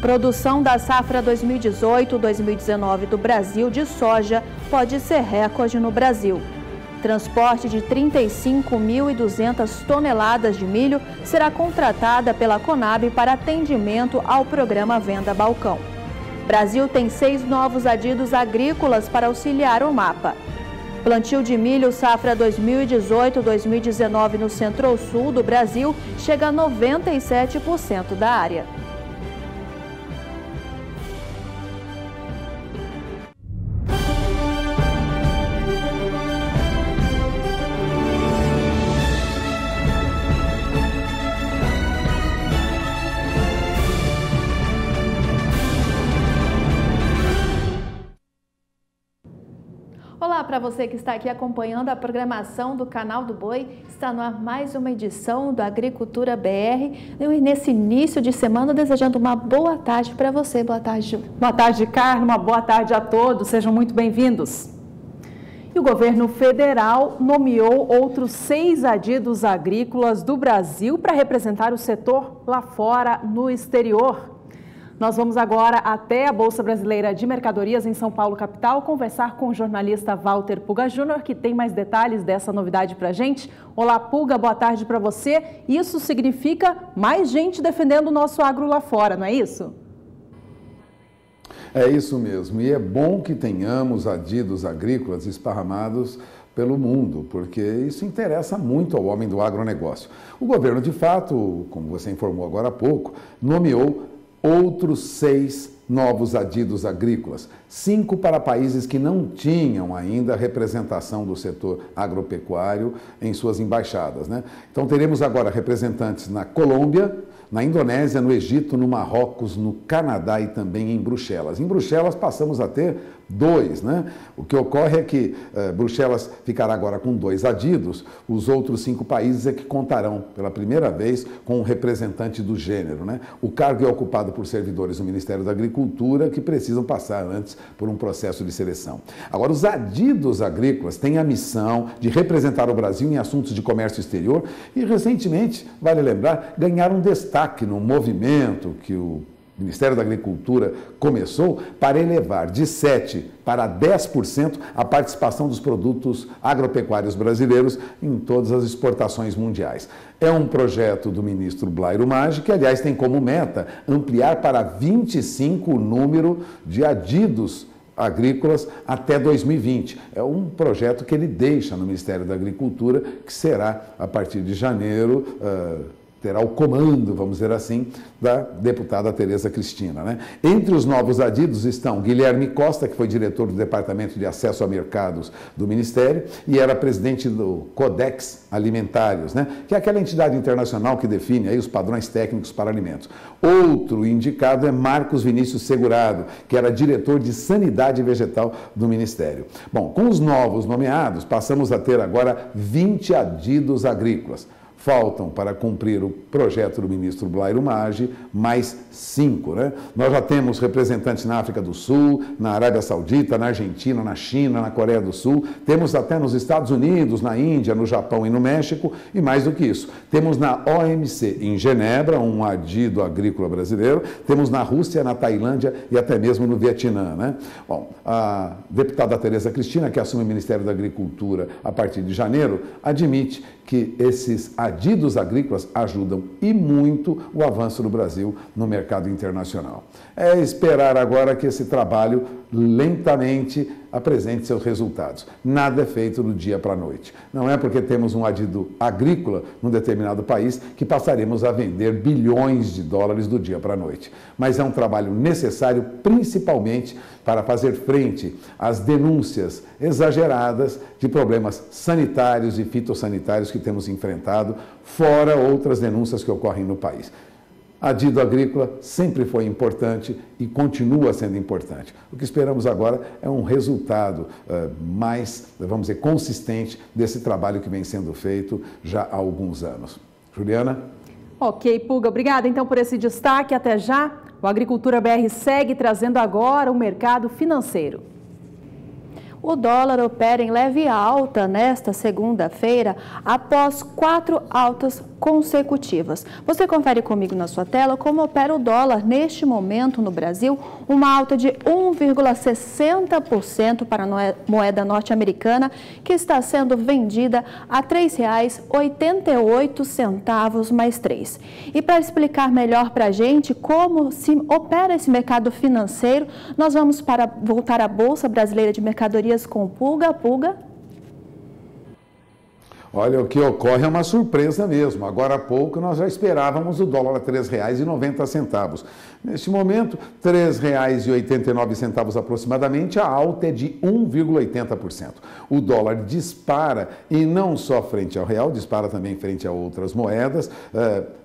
Produção da safra 2018-2019 do Brasil de soja pode ser recorde no Brasil. Transporte de 35.200 toneladas de milho será contratada pela Conab para atendimento ao programa Venda Balcão. Brasil tem 6 novos adidos agrícolas para auxiliar o mapa. Plantio de milho safra 2018-2019 no Centro-Sul do Brasil chega a 97% da área. Olá para você que está aqui acompanhando a programação do Canal do Boi. Está no ar mais uma edição do Agricultura BR. E nesse início de semana, desejando uma boa tarde para você. Boa tarde. Boa tarde, Carla. Uma boa tarde a todos. Sejam muito bem-vindos. E o governo federal nomeou outros 6 adidos agrícolas do Brasil para representar o setor lá fora, no exterior. Nós vamos agora até a Bolsa Brasileira de Mercadorias em São Paulo, capital, conversar com o jornalista Walter Puga Júnior, que tem mais detalhes dessa novidade para a gente. Olá, Puga, boa tarde para você. Isso significa mais gente defendendo o nosso agro lá fora, não é isso? É isso mesmo. E é bom que tenhamos adidos agrícolas esparramados pelo mundo, porque isso interessa muito ao homem do agronegócio. O governo, de fato, como você informou agora há pouco, nomeou outros 6 novos adidos agrícolas, 5 para países que não tinham ainda representação do setor agropecuário em suas embaixadas, né? Então teremos agora representantes na Colômbia, na Indonésia, no Egito, no Marrocos, no Canadá e também em Bruxelas. Em Bruxelas passamos a ter 2, né? O que ocorre é que Bruxelas ficará agora com 2 adidos, os outros 5 países é que contarão pela primeira vez com um representante do gênero, né? O cargo é ocupado por servidores do Ministério da Agricultura que precisam passar antes por um processo de seleção. Agora, os adidos agrícolas têm a missão de representar o Brasil em assuntos de comércio exterior e, recentemente, vale lembrar, ganharam destaque no movimento que o Ministério da Agricultura começou para elevar de 7% para 10% a participação dos produtos agropecuários brasileiros em todas as exportações mundiais. É um projeto do ministro Blairo Maggi, que, aliás, tem como meta ampliar para 25 o número de adidos agrícolas até 2020. É um projeto que ele deixa no Ministério da Agricultura, que será, a partir de janeiro, terá o comando, vamos dizer assim, da deputada Tereza Cristina, né? Entre os novos adidos estão Guilherme Costa, que foi diretor do Departamento de Acesso a Mercados do Ministério e era presidente do Codex Alimentários, né? Que é aquela entidade internacional que define aí os padrões técnicos para alimentos. Outro indicado é Marcos Vinícius Segurado, que era diretor de Sanidade Vegetal do Ministério. Bom, com os novos nomeados, passamos a ter agora 20 adidos agrícolas. Faltam para cumprir o projeto do ministro Blairo Maggi mais 5, né? Nós já temos representantes na África do Sul, na Arábia Saudita, na Argentina, na China, na Coreia do Sul, temos até nos Estados Unidos, na Índia, no Japão e no México, e mais do que isso, temos na OMC em Genebra, um adido agrícola brasileiro, temos na Rússia, na Tailândia e até mesmo no Vietnã, né? Bom, a deputada Tereza Cristina, que assume o Ministério da Agricultura a partir de janeiro, admite que esses adidos agrícolas ajudam e muito o avanço do Brasil no mercado internacional. É esperar agora que esse trabalho lentamente apresente seus resultados. Nada é feito do dia para a noite. Não é porque temos um adido agrícola num determinado país que passaremos a vender bilhões de dólares do dia para a noite. Mas é um trabalho necessário, principalmente para fazer frente às denúncias exageradas de problemas sanitários e fitossanitários que temos enfrentado, fora outras denúncias que ocorrem no país. Adido agrícola sempre foi importante e continua sendo importante. O que esperamos agora é um resultado mais, vamos dizer, consistente desse trabalho que vem sendo feito já há alguns anos. Juliana? Ok, Puga, obrigada então por esse destaque. Até já. O Agricultura BR segue trazendo agora o mercado financeiro. O dólar opera em leve alta nesta segunda-feira, após 4 altas consecutivas. Você confere comigo na sua tela como opera o dólar neste momento no Brasil, uma alta de 1,60% para a moeda norte-americana, que está sendo vendida a R$ 3,88 mais 3. E para explicar melhor para a gente como se opera esse mercado financeiro, nós vamos voltar à Bolsa Brasileira de Mercadorias com o Pulga. Pulga. Olha, o que ocorre é uma surpresa mesmo. Agora há pouco nós já esperávamos o dólar a R$ 3,90. Neste momento, R$ 3,89 aproximadamente, a alta é de 1,80%. O dólar dispara, e não só frente ao real, dispara também frente a outras moedas.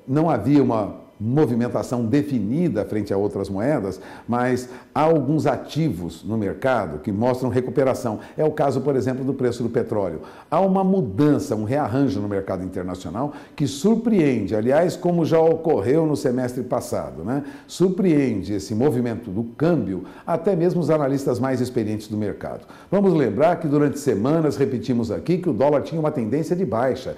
Não havia uma movimentação definida frente a outras moedas, mas há alguns ativos no mercado que mostram recuperação. É o caso, por exemplo, do preço do petróleo. Há uma mudança, um rearranjo no mercado internacional que surpreende, aliás, como já ocorreu no semestre passado, né? Surpreende esse movimento do câmbio até mesmo os analistas mais experientes do mercado. Vamos lembrar que durante semanas repetimos aqui que o dólar tinha uma tendência de baixa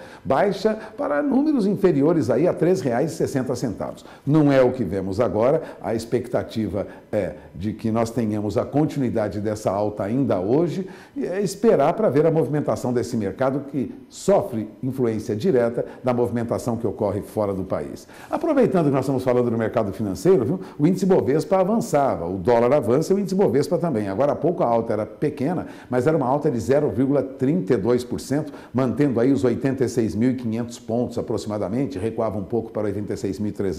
para números inferiores aí a R$ 3,60. Não é o que vemos agora, a expectativa é de que nós tenhamos a continuidade dessa alta ainda hoje e é esperar para ver a movimentação desse mercado que sofre influência direta da movimentação que ocorre fora do país. Aproveitando que nós estamos falando do mercado financeiro, viu? O índice Bovespa avançava, o dólar avança e o índice Bovespa também. Agora há pouco a alta era pequena, mas era uma alta de 0,32%, mantendo aí os 86.500 pontos aproximadamente, recuava um pouco para 86.300.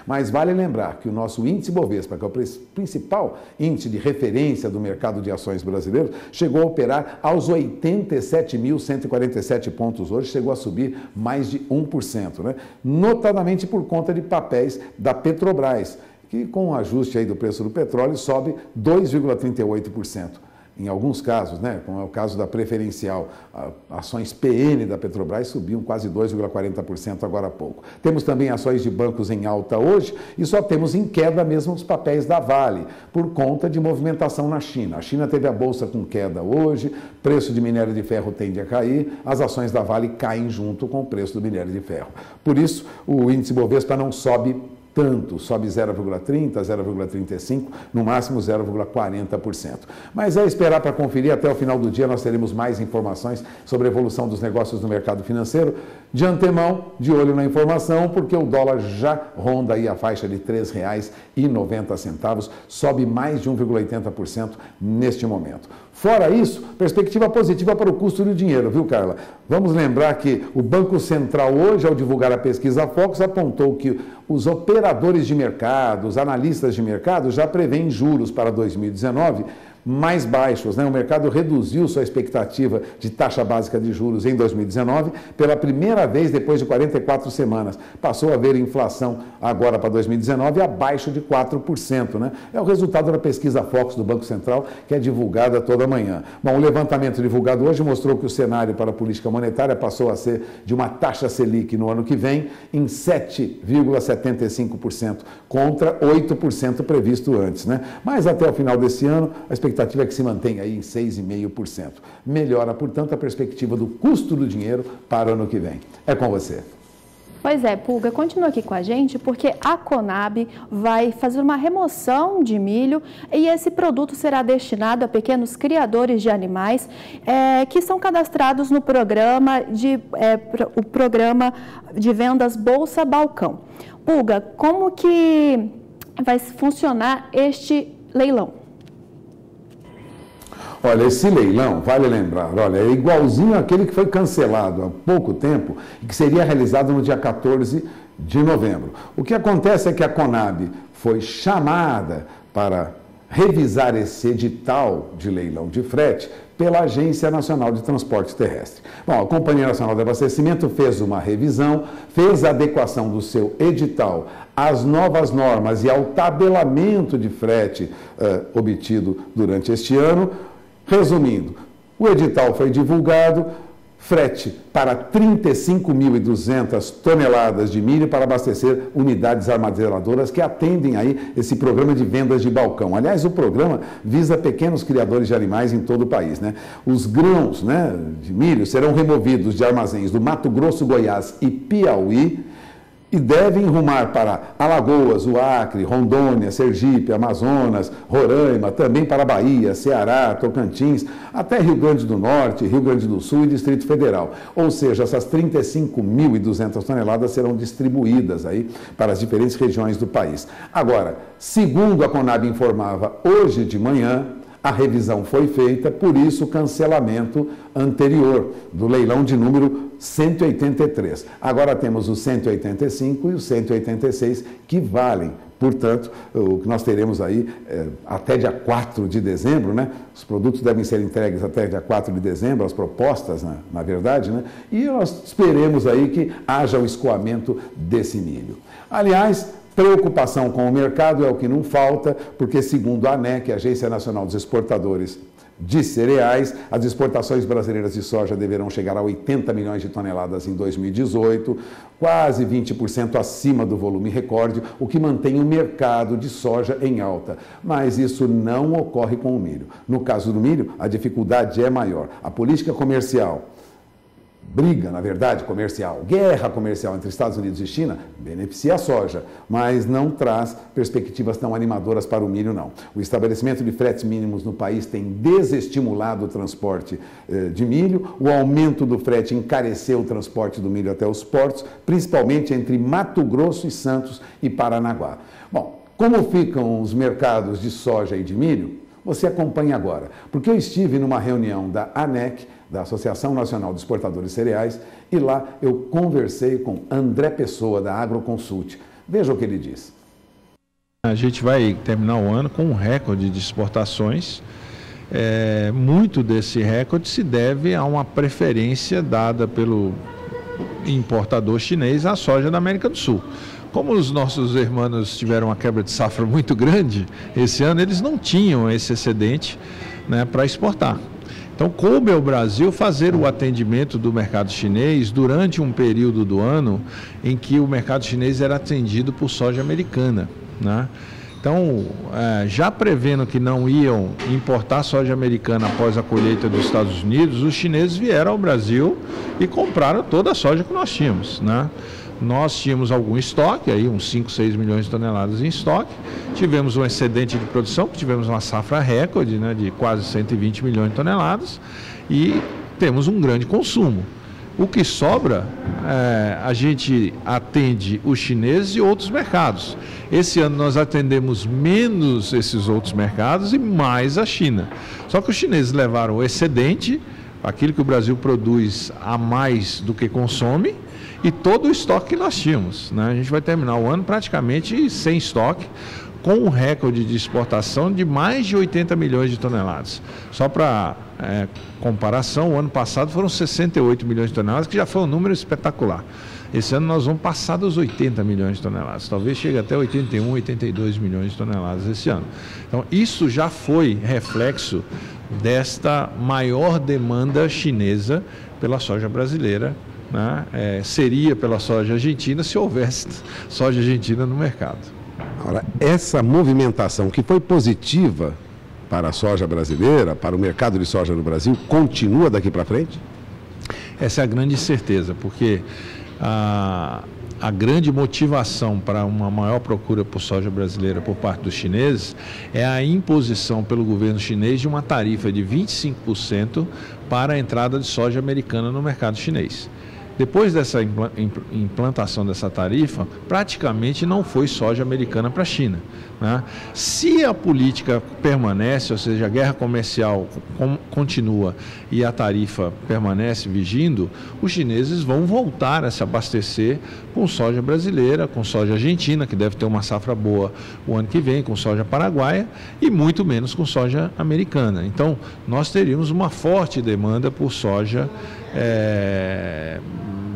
Mas vale lembrar que o nosso índice Bovespa, que é o principal índice de referência do mercado de ações brasileiro, chegou a operar aos 87.147 pontos hoje, chegou a subir mais de 1%, né? Notadamente por conta de papéis da Petrobras, que com o ajuste aí do preço do petróleo sobe 2,38%. Em alguns casos, né, como é o caso da preferencial, ações PN da Petrobras subiam quase 2,40% agora há pouco. Temos também ações de bancos em alta hoje e só temos em queda mesmo os papéis da Vale, por conta de movimentação na China. A China teve a bolsa com queda hoje, preço de minério de ferro tende a cair, as ações da Vale caem junto com o preço do minério de ferro. Por isso, o índice Bovespa não sobe tanto, sobe 0,30%, 0,35%, no máximo 0,40%. Mas é esperar para conferir, até o final do dia nós teremos mais informações sobre a evolução dos negócios no mercado financeiro. De antemão, de olho na informação, porque o dólar já ronda aí a faixa de R$ 3,90, sobe mais de 1,80% neste momento. Fora isso, perspectiva positiva para o custo do dinheiro, viu, Carla? Vamos lembrar que o Banco Central hoje, ao divulgar a pesquisa Focus, apontou que os operadores de mercado, os analistas de mercado já prevêem juros para 2019 mais baixos, né? O mercado reduziu sua expectativa de taxa básica de juros em 2019 pela primeira vez depois de 44 semanas. Passou a haver inflação agora para 2019 abaixo de 4%, né? É o resultado da pesquisa Focus do Banco Central, que é divulgada toda manhã. Bom, o levantamento divulgado hoje mostrou que o cenário para a política monetária passou a ser de uma taxa Selic no ano que vem em 7,75%, contra 8% previsto antes, né? Mas até o final desse ano, a expectativa é que se mantenha aí em 6,5%. Melhora, portanto, a perspectiva do custo do dinheiro para o ano que vem. É com você. Pois é, Pulga, continua aqui com a gente, porque a Conab vai fazer uma remoção de milho e esse produto será destinado a pequenos criadores de animais que são cadastrados no programa de vendas Bolsa Balcão. Pulga, como que vai funcionar este leilão? Olha, esse leilão, vale lembrar, olha, é igualzinho àquele que foi cancelado há pouco tempo e que seria realizado no dia 14 de novembro. O que acontece é que a Conab foi chamada para revisar esse edital de leilão de frete pela Agência Nacional de Transporte Terrestre. Bom, a Companhia Nacional de Abastecimento fez uma revisão, fez a adequação do seu edital às novas normas e ao tabelamento de frete obtido durante este ano. Resumindo, o edital foi divulgado, frete para 35.200 toneladas de milho para abastecer unidades armazenadoras que atendem aí esse programa de vendas de balcão. Aliás, o programa visa pequenos criadores de animais em todo o país, né? Os grãos, né, de milho serão removidos de armazéns do Mato Grosso, Goiás e Piauí e devem rumar para Alagoas, o Acre, Rondônia, Sergipe, Amazonas, Roraima, também para Bahia, Ceará, Tocantins, até Rio Grande do Norte, Rio Grande do Sul e Distrito Federal. Ou seja, essas 35.200 toneladas serão distribuídas aí para as diferentes regiões do país. Agora, segundo a Conab informava hoje de manhã, a revisão foi feita, por isso o cancelamento anterior do leilão de número 183. Agora temos o 185 e o 186 que valem. Portanto, o que nós teremos aí até dia 4 de dezembro, né? Os produtos devem ser entregues até dia 4 de dezembro, as propostas, na verdade, né? E nós esperemos aí que haja o escoamento desse milho. Aliás, preocupação com o mercado é o que não falta, porque segundo a ANEC, a Agência Nacional dos Exportadores de Cereais, as exportações brasileiras de soja deverão chegar a 80 milhões de toneladas em 2018, quase 20% acima do volume recorde, o que mantém o mercado de soja em alta. Mas isso não ocorre com o milho. No caso do milho, a dificuldade é maior. A política comercial, briga, na verdade, comercial, guerra comercial entre Estados Unidos e China, beneficia a soja, mas não traz perspectivas tão animadoras para o milho, não. O estabelecimento de fretes mínimos no país tem desestimulado o transporte de milho, o aumento do frete encareceu o transporte do milho até os portos, principalmente entre Mato Grosso e Santos e Paranaguá. Bom, como ficam os mercados de soja e de milho? Você acompanha agora, porque eu estive numa reunião da ANEC, da Associação Nacional de Exportadores de Cereais, e lá eu conversei com André Pessoa, da Agroconsult. Veja o que ele diz. A gente vai terminar o ano com um recorde de exportações. Muito desse recorde se deve a uma preferência dada pelo importador chinês à soja da América do Sul. Como os nossos irmãos tiveram uma quebra de safra muito grande esse ano, eles não tinham esse excedente, né, para exportar. Então, coube ao Brasil fazer o atendimento do mercado chinês durante um período do ano em que o mercado chinês era atendido por soja americana, né? Então, já prevendo que não iam importar soja americana após a colheita dos Estados Unidos, os chineses vieram ao Brasil e compraram toda a soja que nós tínhamos, né? Nós tínhamos algum estoque, aí uns 5, 6 milhões de toneladas em estoque, tivemos um excedente de produção, tivemos uma safra recorde, né, de quase 120 milhões de toneladas e temos um grande consumo. O que sobra, a gente atende os chineses e outros mercados. Esse ano nós atendemos menos esses outros mercados e mais a China. Só que os chineses levaram o excedente, aquilo que o Brasil produz a mais do que consome, e todo o estoque que nós tínhamos, né? A gente vai terminar o ano praticamente sem estoque, com um recorde de exportação de mais de 80 milhões de toneladas. Só para comparação, o ano passado foram 68 milhões de toneladas, que já foi um número espetacular. Esse ano nós vamos passar dos 80 milhões de toneladas, talvez chegue até 81, 82 milhões de toneladas esse ano. Então, isso já foi reflexo desta maior demanda chinesa pela soja brasileira, né? Seria pela soja argentina se houvesse soja argentina no mercado. Agora, essa movimentação que foi positiva para a soja brasileira, para o mercado de soja no Brasil, continua daqui para frente? Essa é a grande certeza, porque a grande motivação para uma maior procura por soja brasileira por parte dos chineses é a imposição pelo governo chinês de uma tarifa de 25% para a entrada de soja americana no mercado chinês. Depois dessa implantação dessa tarifa, praticamente não foi soja americana para a China, né? Se a política permanece, ou seja, a guerra comercial continua e a tarifa permanece vigindo, os chineses vão voltar a se abastecer com soja brasileira, com soja argentina, que deve ter uma safra boa o ano que vem, com soja paraguaia e muito menos com soja americana. Então, nós teríamos uma forte demanda por soja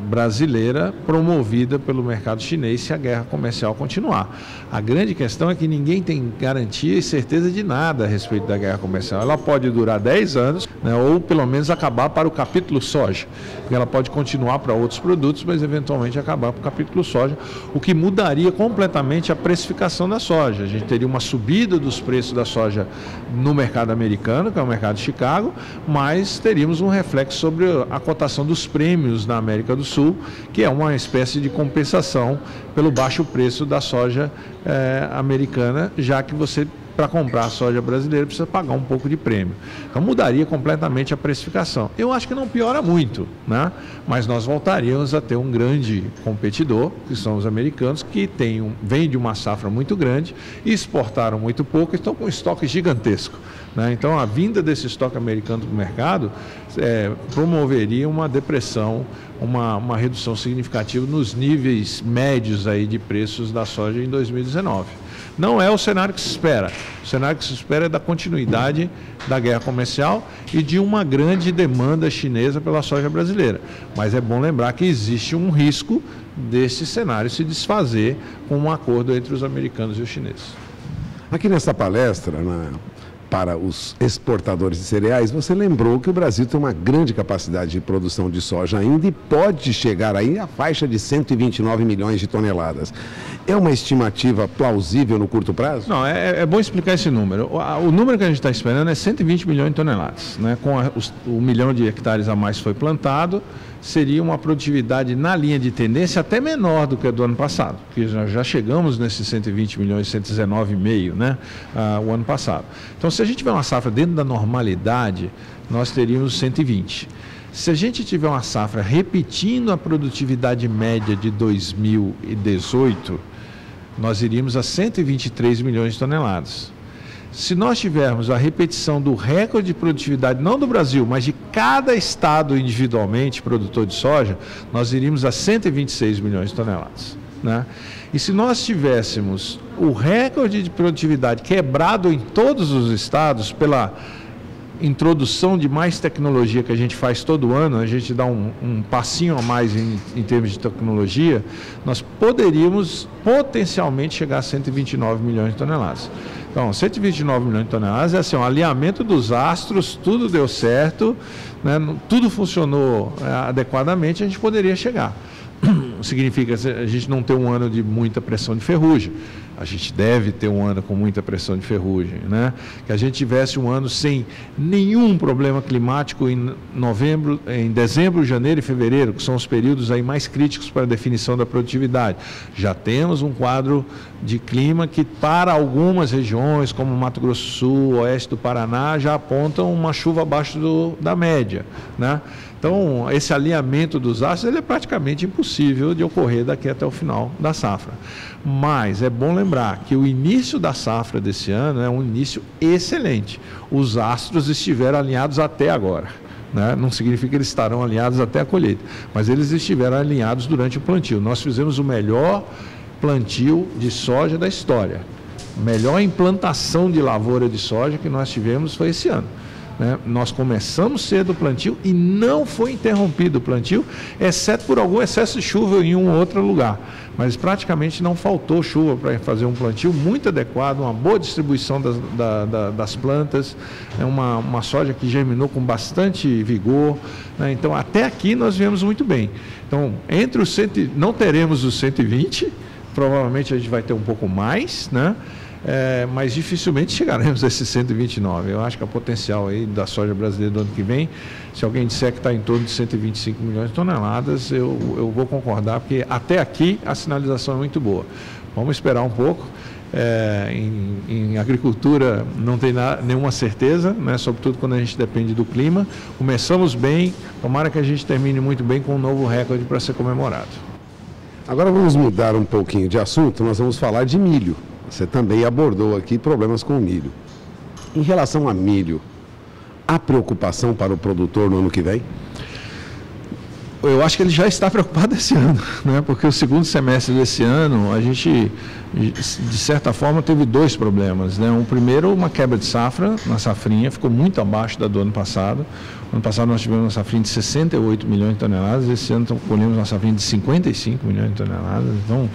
brasileira promovida pelo mercado chinês se a guerra comercial continuar. A grande questão é que ninguém tem garantia e certeza de nada a respeito da guerra comercial. Ela pode durar 10 anos, né? Ou pelo menos acabar para o capítulo soja, porque ela pode continuar para outros produtos, mas eventualmente acabar para o capítulo soja, o que mudaria completamente a precificação da soja. A gente teria uma subida dos preços da soja no mercado americano, que é o mercado de Chicago, mas teríamos um reflexo sobre a cotação dos prêmios na América do Sul, que é uma espécie de compensação pelo baixo preço da soja americana, já que você, para comprar a soja brasileira, precisa pagar um pouco de prêmio. Então mudaria completamente a precificação. Eu acho que não piora muito, né? Mas nós voltaríamos a ter um grande competidor, que são os americanos, que vêm de uma safra muito grande, exportaram muito pouco e estão com um estoque gigantesco, né? Então a vinda desse estoque americano para o mercado promoveria uma depressão, uma redução significativa nos níveis médios aí de preços da soja em 2019. Não é o cenário que se espera. O cenário que se espera é da continuidade da guerra comercial e de uma grande demanda chinesa pela soja brasileira. Mas é bom lembrar que existe um risco desse cenário se desfazer com um acordo entre os americanos e os chineses. Aqui nessa palestra, para os exportadores de cereais, você lembrou que o Brasil tem uma grande capacidade de produção de soja ainda e pode chegar aí à faixa de 129 milhões de toneladas. É uma estimativa plausível no curto prazo? Não, é bom explicar esse número. O número que a gente está esperando é 120 milhões de toneladas, né? Com o milhão de hectares a mais que foi plantado, seria uma produtividade na linha de tendência até menor do que a do ano passado, porque já chegamos nesses 120 milhões, 119,5, né, o ano passado. Então, se a gente tiver uma safra dentro da normalidade, nós teríamos 120. Se a gente tiver uma safra repetindo a produtividade média de 2018, nós iríamos a 123 milhões de toneladas. Se nós tivermos a repetição do recorde de produtividade, não do Brasil, mas de cada estado individualmente produtor de soja, nós iríamos a 126 milhões de toneladas, né? E se nós tivéssemos o recorde de produtividade quebrado em todos os estados pela introdução de mais tecnologia que a gente faz todo ano, a gente dá um passinho a mais em termos de tecnologia, nós poderíamos potencialmente chegar a 129 milhões de toneladas. Então, 129 milhões de toneladas é assim, um alinhamento dos astros, tudo deu certo, né, tudo funcionou adequadamente, a gente poderia chegar. Significa que a gente não ter um ano de muita pressão de ferrugem. A gente deve ter um ano com muita pressão de ferrugem, né? Que a gente tivesse um ano sem nenhum problema climático em dezembro, janeiro e fevereiro, que são os períodos aí mais críticos para a definição da produtividade. Já temos um quadro de clima que para algumas regiões, como Mato Grosso do Sul, oeste do Paraná, já apontam uma chuva abaixo da média, né? Então, esse alinhamento dos astros ele é praticamente impossível de ocorrer daqui até o final da safra. Mas é bom lembrar que o início da safra desse ano é um início excelente. Os astros estiveram alinhados até agora, né? Não significa que eles estarão alinhados até a colheita, mas eles estiveram alinhados durante o plantio. Nós fizemos o melhor plantio de soja da história. A melhor implantação de lavoura de soja que nós tivemos foi esse ano, né? Nós começamos cedo o plantio e não foi interrompido o plantio, exceto por algum excesso de chuva em um ou outro lugar. Mas praticamente não faltou chuva para fazer um plantio muito adequado, uma boa distribuição das plantas, uma soja que germinou com bastante vigor, né? Então, até aqui nós viemos muito bem. Então, entre os não teremos os 120, provavelmente a gente vai ter um pouco mais, né? Mas dificilmente chegaremos a esses 129. Eu acho que a potencial aí da soja brasileira do ano que vem, se alguém disser que está em torno de 125 milhões de toneladas, eu vou concordar, porque até aqui a sinalização é muito boa. Vamos esperar um pouco. Em agricultura não tem nenhuma certeza, né? Sobretudo quando a gente depende do clima. Começamos bem, tomara que a gente termine muito bem com um novo recorde para ser comemorado. Agora vamos mudar um pouquinho de assunto, nós vamos falar de milho. Você também abordou aqui problemas com o milho. Em relação a milho, há preocupação para o produtor no ano que vem? Eu acho que ele já está preocupado esse ano, né? Porque o segundo semestre desse ano, a gente, de certa forma, teve dois problemas, né? O primeiro, uma quebra de safra na safrinha, ficou muito abaixo da do ano passado. Ano passado nós tivemos uma safrinha de 68 milhões de toneladas, esse ano colhemos uma safrinha de 55 milhões de toneladas, então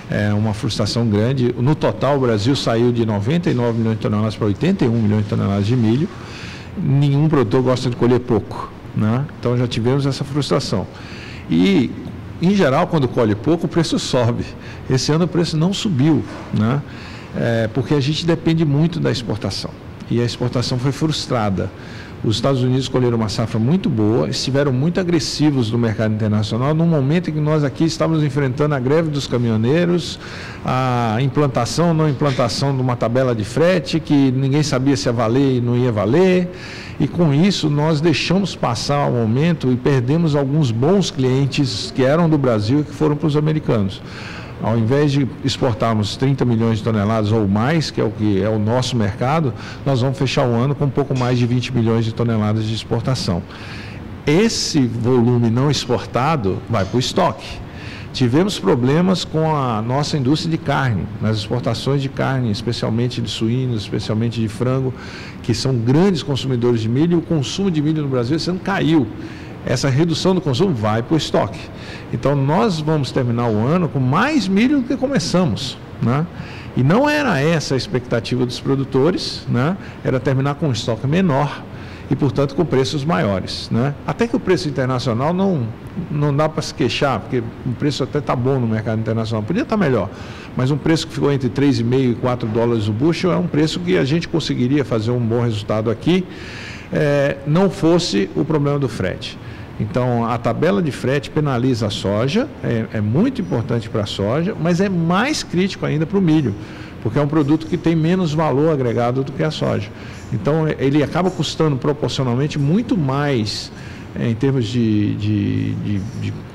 é uma frustração grande. No total, o Brasil saiu de 99 milhões de toneladas para 81 milhões de toneladas de milho. nenhum produtor gosta de colher pouco, né? Então já tivemos essa frustração. E, em geral, quando colhe pouco, o preço sobe. Esse ano o preço não subiu, né? Porque a gente depende muito da exportação. E a exportação foi frustrada. Os Estados Unidos colheram uma safra muito boa, estiveram muito agressivos no mercado internacional, num momento em que nós aqui estávamos enfrentando a greve dos caminhoneiros, a implantação ou não implantação de uma tabela de frete, que ninguém sabia se ia valer e não ia valer, e com isso nós deixamos passar o momento e perdemos alguns bons clientes que eram do Brasil e que foram para os americanos. Ao invés de exportarmos 30 milhões de toneladas ou mais, que é o nosso mercado, nós vamos fechar o ano com um pouco mais de 20 milhões de toneladas de exportação. Esse volume não exportado vai para o estoque. Tivemos problemas com a nossa indústria de carne, nas exportações de carne, especialmente de suínos, especialmente de frango, que são grandes consumidores de milho, e o consumo de milho no Brasil esse ano caiu. Essa redução do consumo vai para o estoque. Então, nós vamos terminar o ano com mais milho do que começamos, né? E não era essa a expectativa dos produtores, né? Era terminar com um estoque menor e, portanto, com preços maiores, né? Até que o preço internacional não dá para se queixar, porque o preço até está bom no mercado internacional, podia estar melhor, mas um preço que ficou entre 3,5 e 4 dólares o bushel é um preço que a gente conseguiria fazer um bom resultado aqui, não fosse o problema do frete. Então, a tabela de frete penaliza a soja, é muito importante para a soja, mas é mais crítico ainda para o milho, porque é um produto que tem menos valor agregado do que a soja. Então, ele acaba custando proporcionalmente muito mais em termos de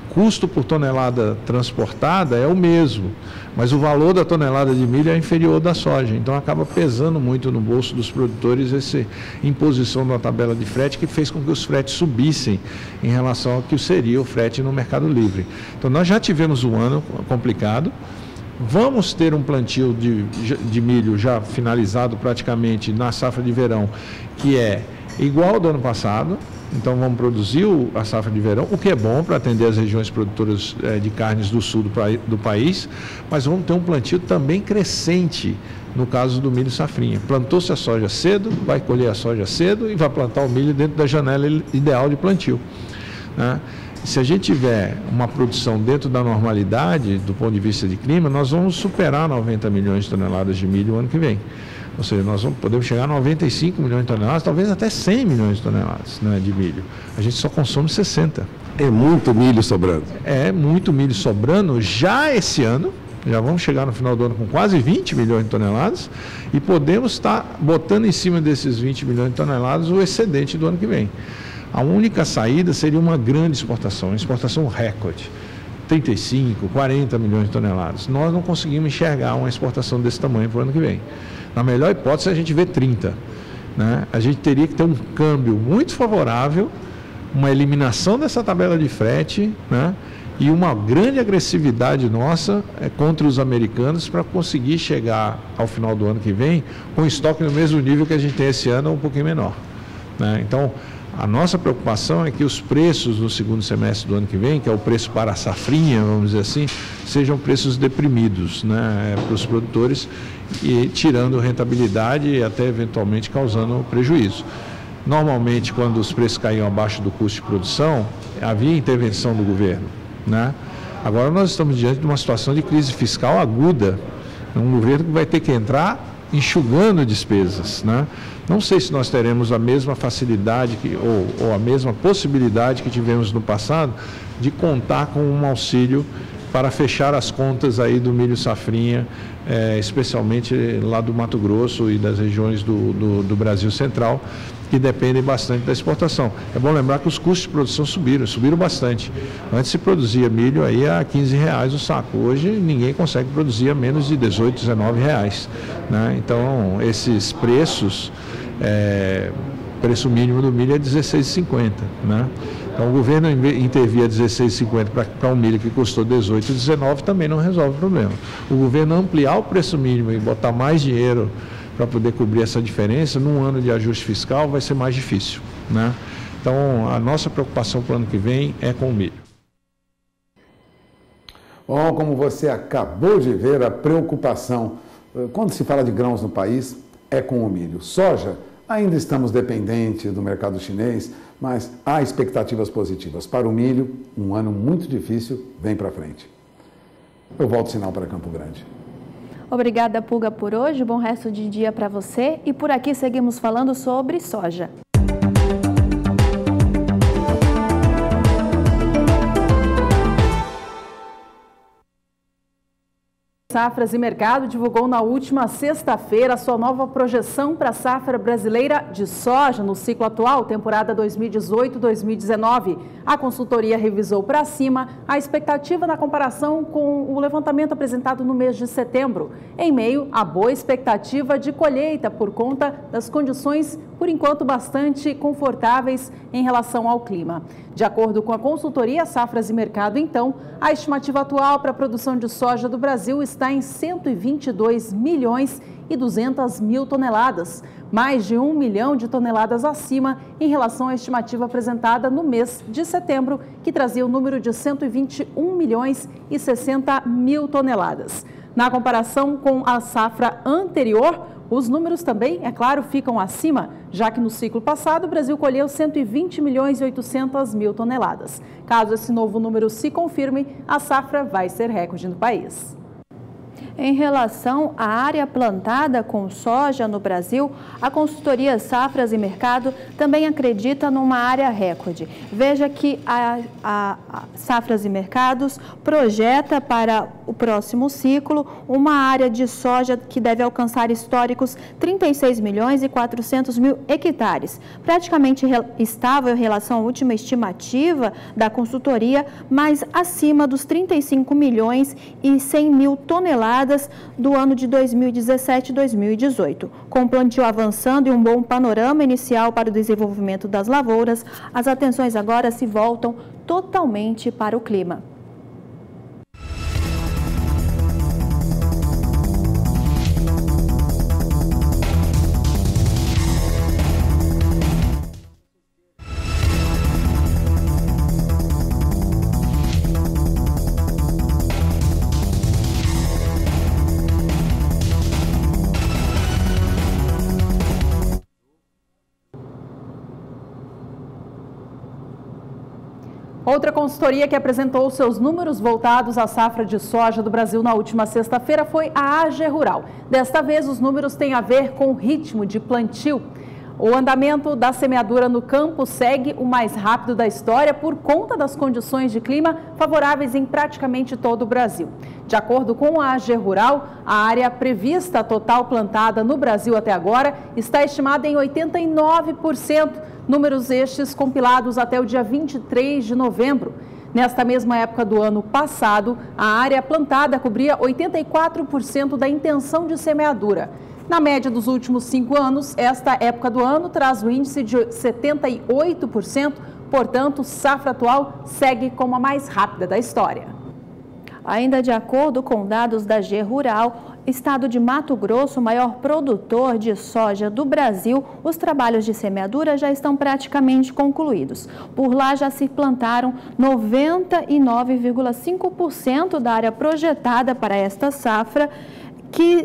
custo por tonelada transportada, é o mesmo, mas o valor da tonelada de milho é inferior da soja. Então, acaba pesando muito no bolso dos produtores essa imposição da tabela de frete, que fez com que os fretes subissem em relação ao que seria o frete no Mercado Livre. Então, nós já tivemos um ano complicado. Vamos ter um plantio de milho já finalizado praticamente na safra de verão, que é igual ao do ano passado. Então, vamos produzir a safra de verão, o que é bom para atender as regiões produtoras de carnes do sul do país, mas vamos ter um plantio também crescente no caso do milho safrinha. Plantou-se a soja cedo, vai colher a soja cedo e vai plantar o milho dentro da janela ideal de plantio, né? Se a gente tiver uma produção dentro da normalidade, do ponto de vista de clima, nós vamos superar 90 milhões de toneladas de milho o ano que vem. Ou seja, nós podemos chegar a 95 milhões de toneladas, talvez até 100 milhões de toneladas, né, de milho. A gente só consome 60. É muito milho sobrando. É muito milho sobrando já esse ano. Já vamos chegar no final do ano com quase 20 milhões de toneladas e podemos estar botando em cima desses 20 milhões de toneladas o excedente do ano que vem. A única saída seria uma grande exportação, uma exportação recorde. 35, 40 milhões de toneladas. Nós não conseguimos enxergar uma exportação desse tamanho para o ano que vem. Na melhor hipótese, a gente vê 30. Né? A gente teria que ter um câmbio muito favorável, uma eliminação dessa tabela de frete, né? E uma grande agressividade nossa contra os americanos para conseguir chegar ao final do ano que vem com estoque no mesmo nível que a gente tem esse ano, ou um pouquinho menor. Né? Então, a nossa preocupação é que os preços no segundo semestre do ano que vem, que é o preço para a safrinha, vamos dizer assim, sejam preços deprimidos, né, para os produtores, e tirando rentabilidade e até eventualmente causando prejuízo. Normalmente, quando os preços caíam abaixo do custo de produção, havia intervenção do governo, né? Agora nós estamos diante de uma situação de crise fiscal aguda, um governo que vai ter que entrar enxugando despesas, né? Não sei se nós teremos a mesma facilidade ou a mesma possibilidade que tivemos no passado de contar com um auxílio para fechar as contas aí do milho safrinha, especialmente lá do Mato Grosso e das regiões do Brasil Central, que dependem bastante da exportação. É bom lembrar que os custos de produção subiram bastante. Antes se produzia milho aí a R$15 o saco. Hoje ninguém consegue produzir a menos de R$18, R$19. Né? Então, esses preços, preço mínimo do milho é R$16,50. Né? Então, o governo intervir a R$16,50 para um milho que custou R$18, R$19 também não resolve o problema. O governo ampliar o preço mínimo e botar mais dinheiro para poder cobrir essa diferença, num ano de ajuste fiscal vai ser mais difícil, né? Então, a nossa preocupação para o ano que vem é com o milho. Bom, como você acabou de ver, a preocupação, quando se fala de grãos no país, é com o milho. Soja, Ainda estamos dependentes do mercado chinês, mas há expectativas positivas. Para o milho, um ano muito difícil vem para frente. Eu volto sinal para Campo Grande. Obrigada, Pulga, por hoje. Bom resto de dia para você. E por aqui seguimos falando sobre soja. Safras e Mercado divulgou na última sexta-feira a sua nova projeção para a safra brasileira de soja no ciclo atual, temporada 2018-2019. A consultoria revisou para cima a expectativa na comparação com o levantamento apresentado no mês de setembro, em meio à boa expectativa de colheita por conta das condições, por enquanto, bastante confortáveis em relação ao clima. De acordo com a consultoria Safras e Mercado, então, a estimativa atual para a produção de soja do Brasil está em 122 milhões e 200 mil toneladas, mais de 1 milhão de toneladas acima em relação à estimativa apresentada no mês de setembro, que trazia o número de 121 milhões e 60 mil toneladas. Na comparação com a safra anterior, os números também, é claro, ficam acima, já que no ciclo passado o Brasil colheu 120 milhões e 800 mil toneladas. Caso esse novo número se confirme, a safra vai ser recorde no país. Em relação à área plantada com soja no Brasil, a consultoria Safras e Mercado também acredita numa área recorde. Veja que a Safras e Mercados projeta para o próximo ciclo uma área de soja que deve alcançar históricos 36 milhões e 400 mil hectares, praticamente estável em relação à última estimativa da consultoria, mas acima dos 35 milhões e 100 mil toneladas do ano de 2017 e 2018. Com o plantio avançando e um bom panorama inicial para o desenvolvimento das lavouras, as atenções agora se voltam totalmente para o clima. Outra consultoria que apresentou seus números voltados à safra de soja do Brasil na última sexta-feira foi a AG Rural. Desta vez, os números têm a ver com o ritmo de plantio. O andamento da semeadura no campo segue o mais rápido da história por conta das condições de clima favoráveis em praticamente todo o Brasil. De acordo com a AG Rural, a área prevista total plantada no Brasil até agora está estimada em 89%, números estes compilados até o dia 23 de novembro. Nesta mesma época do ano passado, a área plantada cobria 84% da intenção de semeadura. Na média dos últimos 5 anos, esta época do ano traz o índice de 78%, portanto, safra atual segue como a mais rápida da história. Ainda de acordo com dados da AG Rural, estado de Mato Grosso, o maior produtor de soja do Brasil, os trabalhos de semeadura já estão praticamente concluídos. Por lá já se plantaram 99,5% da área projetada para esta safra, que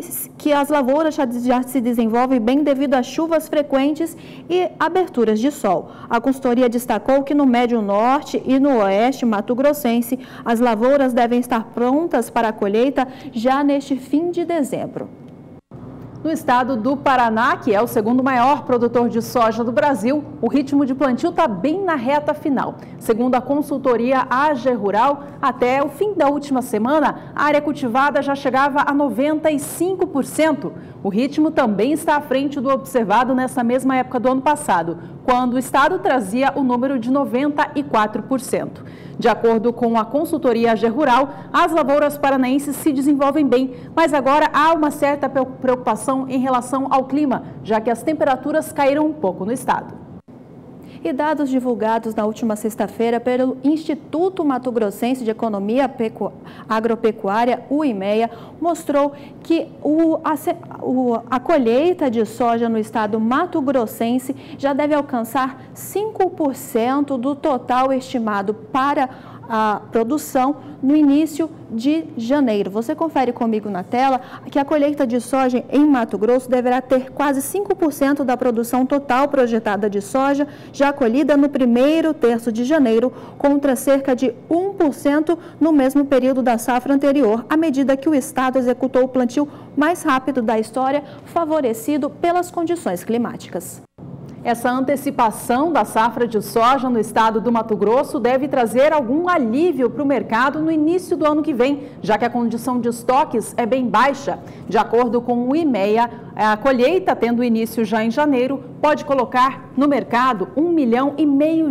as lavouras já se desenvolvem bem devido a chuvas frequentes e aberturas de sol. A consultoria destacou que no Médio Norte e no Oeste mato-grossense, as lavouras devem estar prontas para a colheita já neste fim de dezembro. No estado do Paraná, que é o segundo maior produtor de soja do Brasil, o ritmo de plantio está bem na reta final. Segundo a consultoria AG Rural, até o fim da última semana, a área cultivada já chegava a 95%. O ritmo também está à frente do observado nessa mesma época do ano passado, quando o estado trazia o número de 94%. De acordo com a consultoria AG Rural, as lavouras paranaenses se desenvolvem bem, mas agora há uma certa preocupação em relação ao clima, já que as temperaturas caíram um pouco no estado. E dados divulgados na última sexta-feira pelo Instituto Mato Grossense de Economia Agropecuária, o IMEA, mostrou que a colheita de soja no estado mato-grossense já deve alcançar 5% do total estimado para a produção no início de janeiro. Você confere comigo na tela que a colheita de soja em Mato Grosso deverá ter quase 5% da produção total projetada de soja já colhida no primeiro terço de janeiro, contra cerca de 1% no mesmo período da safra anterior, à medida que o estado executou o plantio mais rápido da história, favorecido pelas condições climáticas. Essa antecipação da safra de soja no estado do Mato Grosso deve trazer algum alívio para o mercado no início do ano que vem, já que a condição de estoques é bem baixa. De acordo com o IMEA, a colheita, tendo início já em janeiro, pode colocar no mercado 1,5 milhão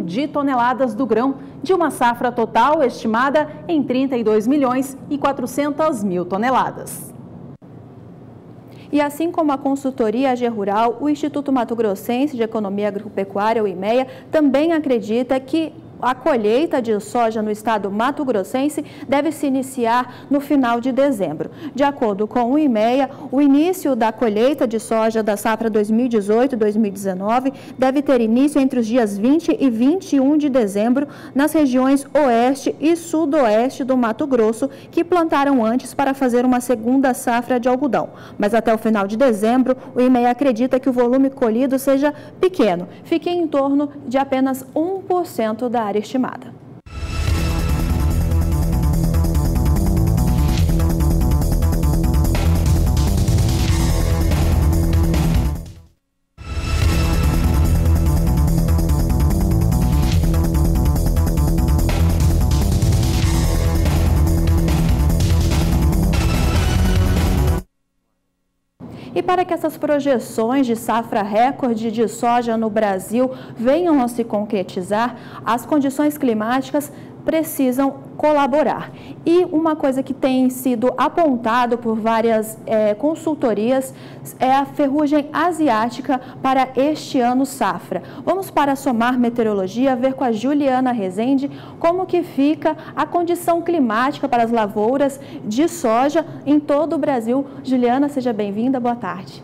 de toneladas do grão, de uma safra total estimada em 32 milhões e 400 mil toneladas. E assim como a consultoria AG Rural, o Instituto Mato Grossense de Economia Agropecuária, o IMEA, também acredita que a colheita de soja no estado mato-grossense deve se iniciar no final de dezembro. De acordo com o IMEA, o início da colheita de soja da safra 2018-2019 deve ter início entre os dias 20 e 21 de dezembro nas regiões oeste e sudoeste do Mato Grosso, que plantaram antes para fazer uma segunda safra de algodão. Mas até o final de dezembro, o IMEA acredita que o volume colhido seja pequeno, fique em torno de apenas 1% da área estimada. E para que essas projeções de safra recorde de soja no Brasil venham a se concretizar, as condições climáticas precisam colaborar. E uma coisa que tem sido apontado por várias consultorias é a ferrugem asiática para este ano safra. Vamos para a Somar Meteorologia ver com a Juliana Rezende como que fica a condição climática para as lavouras de soja em todo o Brasil. Juliana, seja bem-vinda, boa tarde.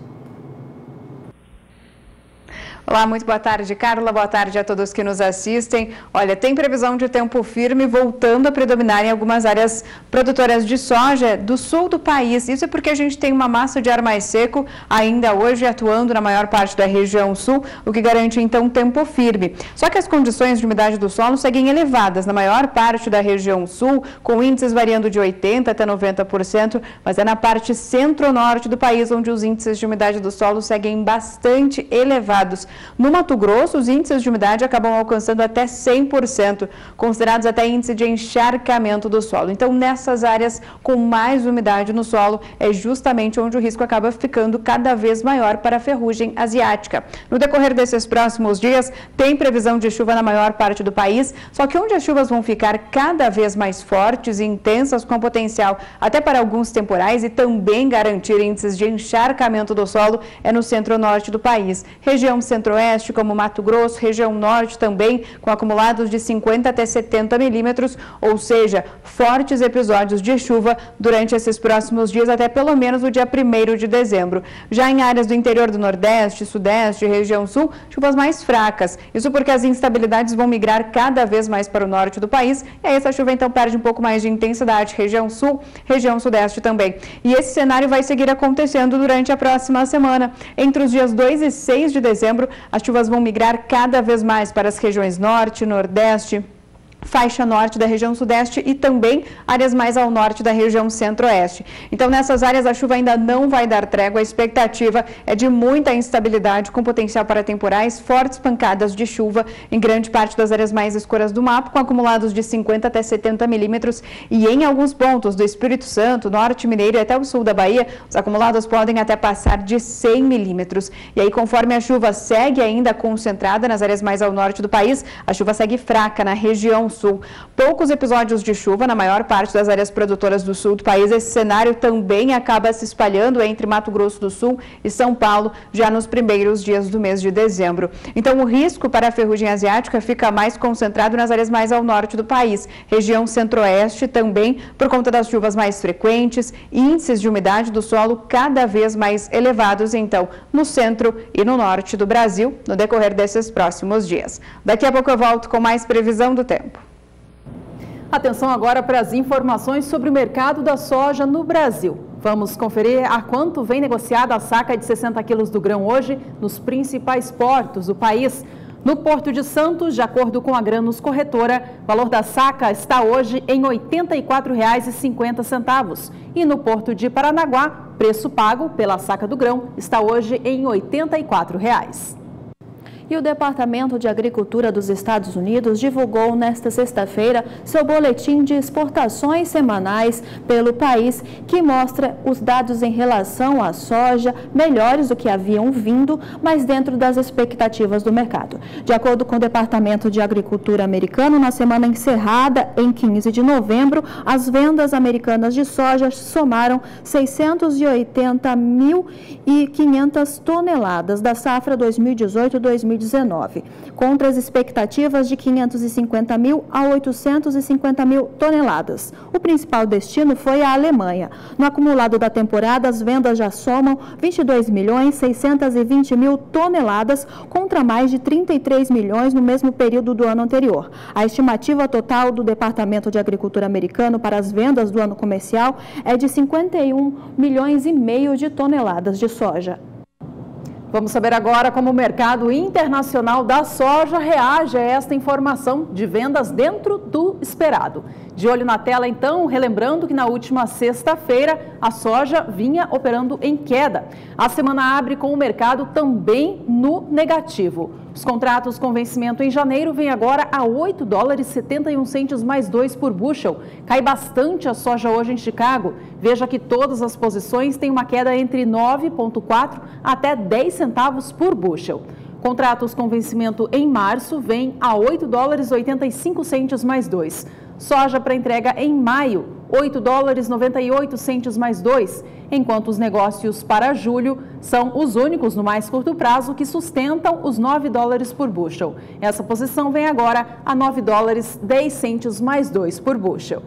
Olá, muito boa tarde, Carla. Boa tarde a todos que nos assistem. Olha, tem previsão de tempo firme voltando a predominar em algumas áreas produtoras de soja do sul do país. Isso é porque a gente tem uma massa de ar mais seco ainda hoje atuando na maior parte da região sul, o que garante então tempo firme. Só que as condições de umidade do solo seguem elevadas na maior parte da região sul, com índices variando de 80% até 90%, mas é na parte centro-norte do país onde os índices de umidade do solo seguem bastante elevados. No Mato Grosso, os índices de umidade acabam alcançando até 100%, considerados até índice de encharcamento do solo. Então, nessas áreas com mais umidade no solo, é justamente onde o risco acaba ficando cada vez maior para a ferrugem asiática. No decorrer desses próximos dias, tem previsão de chuva na maior parte do país, só que onde as chuvas vão ficar cada vez mais fortes e intensas, com potencial até para alguns temporais e também garantir índices de encharcamento do solo, é no centro-norte do país. Região centro-oeste, como Mato Grosso, região norte também, com acumulados de 50 até 70 milímetros, ou seja, fortes episódios de chuva durante esses próximos dias, até pelo menos o dia 1º de dezembro. Já em áreas do interior do Nordeste, Sudeste e região Sul, chuvas mais fracas. Isso porque as instabilidades vão migrar cada vez mais para o norte do país, e aí essa chuva então perde um pouco mais de intensidade. Região Sul, região Sudeste também. E esse cenário vai seguir acontecendo durante a próxima semana. Entre os dias 2 e 6 de dezembro, as chuvas vão migrar cada vez mais para as regiões norte, nordeste, faixa norte da região sudeste e também áreas mais ao norte da região centro-oeste. Então, nessas áreas, a chuva ainda não vai dar trégua. A expectativa é de muita instabilidade, com potencial para temporais, fortes pancadas de chuva em grande parte das áreas mais escuras do mapa, com acumulados de 50 até 70 milímetros. E em alguns pontos do Espírito Santo, norte mineiro e até o sul da Bahia, os acumulados podem até passar de 100 milímetros. E aí, conforme a chuva segue ainda concentrada nas áreas mais ao norte do país, a chuva segue fraca na região sul. Poucos episódios de chuva na maior parte das áreas produtoras do sul do país. Esse cenário também acaba se espalhando entre Mato Grosso do Sul e São Paulo já nos primeiros dias do mês de dezembro. Então, o risco para a ferrugem asiática fica mais concentrado nas áreas mais ao norte do país. Região centro-oeste também, por conta das chuvas mais frequentes, índices de umidade do solo cada vez mais elevados, então, no centro e no norte do Brasil, no decorrer desses próximos dias. Daqui a pouco eu volto com mais previsão do tempo. Atenção agora para as informações sobre o mercado da soja no Brasil. Vamos conferir a quanto vem negociada a saca de 60 quilos do grão hoje nos principais portos do país. No Porto de Santos, de acordo com a Granos Corretora, o valor da saca está hoje em R$ 84,50. E no Porto de Paranaguá, preço pago pela saca do grão está hoje em R$ 84. E o Departamento de Agricultura dos Estados Unidos divulgou nesta sexta-feira seu boletim de exportações semanais pelo país, que mostra os dados em relação à soja melhores do que haviam vindo, mas dentro das expectativas do mercado. De acordo com o Departamento de Agricultura americano, na semana encerrada em 15 de novembro, as vendas americanas de soja somaram 680.500 toneladas da safra 2018-2019. Contra as expectativas de 550 mil a 850 mil toneladas. O principal destino foi a Alemanha. No acumulado da temporada, as vendas já somam 22.620.000 toneladas, contra mais de 33 milhões no mesmo período do ano anterior. A estimativa total do Departamento de Agricultura americano para as vendas do ano comercial é de 51,5 milhões de toneladas de soja. Vamos saber agora como o mercado internacional da soja reage a esta informação de vendas dentro do esperado. De olho na tela, então, relembrando que na última sexta-feira a soja vinha operando em queda. A semana abre com o mercado também no negativo. Os contratos com vencimento em janeiro vêm agora a $8,71 mais 2 por bushel. Cai bastante a soja hoje em Chicago. Veja que todas as posições têm uma queda entre 9,4 até 10 centavos por bushel. Contratos com vencimento em março vêm a $8,85 mais 2. Soja para entrega em maio, $8,98 mais 2, enquanto os negócios para julho são os únicos no mais curto prazo que sustentam os $9 por bushel. Essa posição vem agora a $9,10 mais 2 por bushel.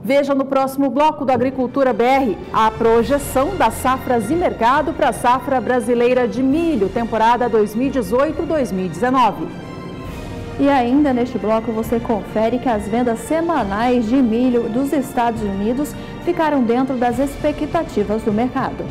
Veja no próximo bloco do Agricultura BR a projeção das safras e mercado para a safra brasileira de milho, temporada 2018-2019. E ainda neste bloco você confere que as vendas semanais de milho dos Estados Unidos ficaram dentro das expectativas do mercado.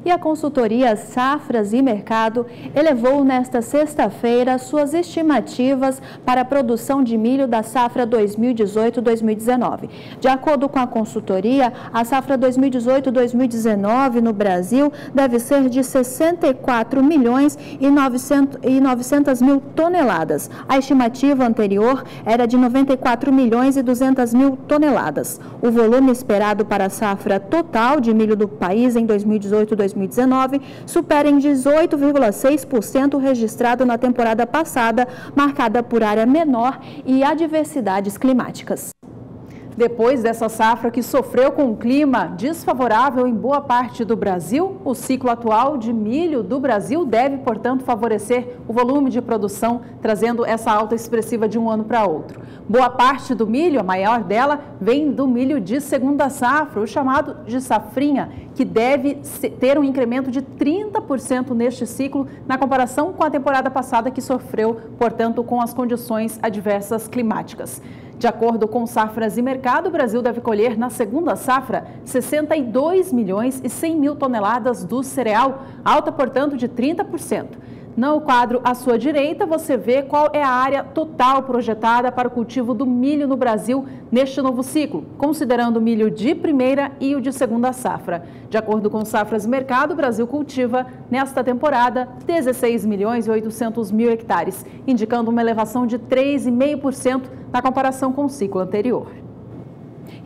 E a consultoria Safras e Mercado elevou nesta sexta-feira suas estimativas para a produção de milho da safra 2018-2019. De acordo com a consultoria, a safra 2018-2019 no Brasil deve ser de 64.900.000 toneladas. A estimativa anterior era de 94.200.000 toneladas. O volume esperado para a safra total de milho do país em 2018-2019 supera em 18,6% registrado na temporada passada, marcada por área menor e adversidades climáticas. Depois dessa safra que sofreu com um clima desfavorável em boa parte do Brasil, o ciclo atual de milho do Brasil deve, portanto, favorecer o volume de produção, trazendo essa alta expressiva de um ano para outro. Boa parte do milho, a maior dela, vem do milho de segunda safra, o chamado de safrinha, que deve ter um incremento de 30% neste ciclo, na comparação com a temporada passada, que sofreu, portanto, com as condições adversas climáticas. De acordo com Safras e Mercado, o Brasil deve colher na segunda safra 62.100.000 toneladas do cereal, alta, portanto, de 30%. No quadro à sua direita, você vê qual é a área total projetada para o cultivo do milho no Brasil neste novo ciclo, considerando o milho de primeira e o de segunda safra. De acordo com Safras e Mercado, o Brasil cultiva, nesta temporada, 16.800.000 hectares, indicando uma elevação de 3,5% na comparação com o ciclo anterior.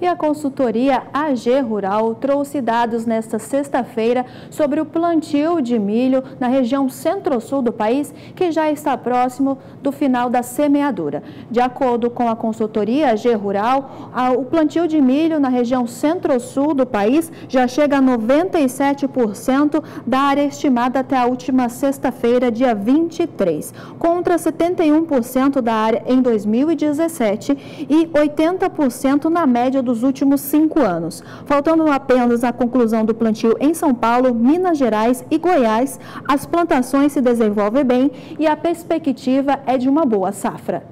E a consultoria AG Rural trouxe dados nesta sexta-feira sobre o plantio de milho na região centro-sul do país, que já está próximo do final da semeadura. De acordo com a consultoria AG Rural, o plantio de milho na região centro-sul do país já chega a 97% da área estimada até a última sexta-feira, dia 23, contra 71% da área em 2017 e 80% na média dos últimos 5 anos. Faltando apenas a conclusão do plantio em São Paulo, Minas Gerais e Goiás, as plantações se desenvolvem bem e a perspectiva é de uma boa safra.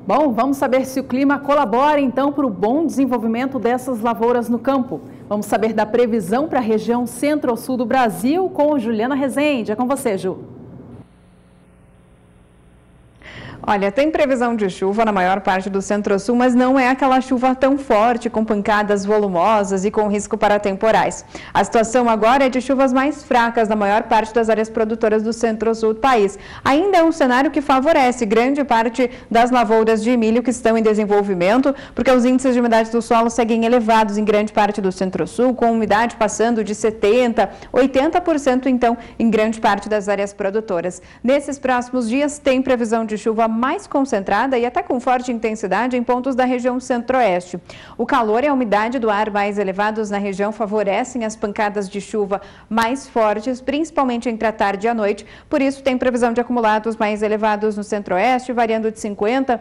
Bom, vamos saber se o clima colabora então para o bom desenvolvimento dessas lavouras no campo. Vamos saber da previsão para a região centro-sul do Brasil com Juliana Rezende. É com você, Ju. Olha, tem previsão de chuva na maior parte do centro-sul, mas não é aquela chuva tão forte, com pancadas volumosas e com risco para temporais. A situação agora é de chuvas mais fracas na maior parte das áreas produtoras do centro-sul do país. Ainda é um cenário que favorece grande parte das lavouras de milho que estão em desenvolvimento, porque os índices de umidade do solo seguem elevados em grande parte do centro-sul, com umidade passando de 70%, 80% então em grande parte das áreas produtoras. Nesses próximos dias tem previsão de chuva mais concentrada e até com forte intensidade em pontos da região centro-oeste. O calor e a umidade do ar mais elevados na região favorecem as pancadas de chuva mais fortes, principalmente entre a tarde e a noite. Por isso, tem previsão de acumulados mais elevados no centro-oeste, variando de 50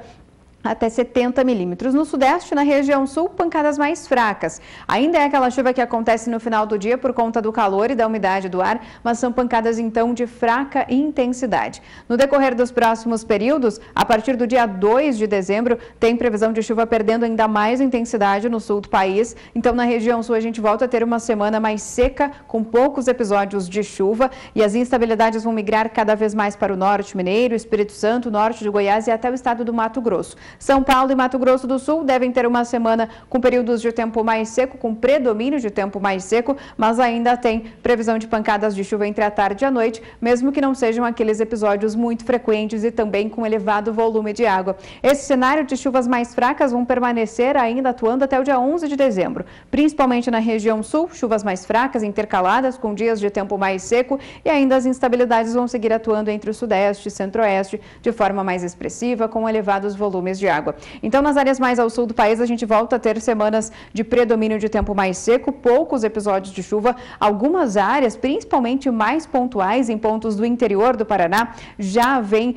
até 70 milímetros. No sudeste, na região sul, pancadas mais fracas. Ainda é aquela chuva que acontece no final do dia por conta do calor e da umidade do ar, mas são pancadas então de fraca intensidade. No decorrer dos próximos períodos, a partir do dia 2 de dezembro, tem previsão de chuva perdendo ainda mais intensidade no sul do país. Então, na região sul, a gente volta a ter uma semana mais seca, com poucos episódios de chuva, e as instabilidades vão migrar cada vez mais para o norte mineiro, Espírito Santo, norte de Goiás e até o estado do Mato Grosso. São Paulo e Mato Grosso do Sul devem ter uma semana com períodos de tempo mais seco, com predomínio de tempo mais seco, mas ainda tem previsão de pancadas de chuva entre a tarde e a noite, mesmo que não sejam aqueles episódios muito frequentes e também com elevado volume de água. Esse cenário de chuvas mais fracas vão permanecer ainda atuando até o dia 11 de dezembro, principalmente na região sul, chuvas mais fracas intercaladas com dias de tempo mais seco, e ainda as instabilidades vão seguir atuando entre o sudeste e centro-oeste de forma mais expressiva, com elevados volumes de água. Então, nas áreas mais ao sul do país, a gente volta a ter semanas de predomínio de tempo mais seco, poucos episódios de chuva. Algumas áreas, principalmente mais pontuais, em pontos do interior do Paraná, já vem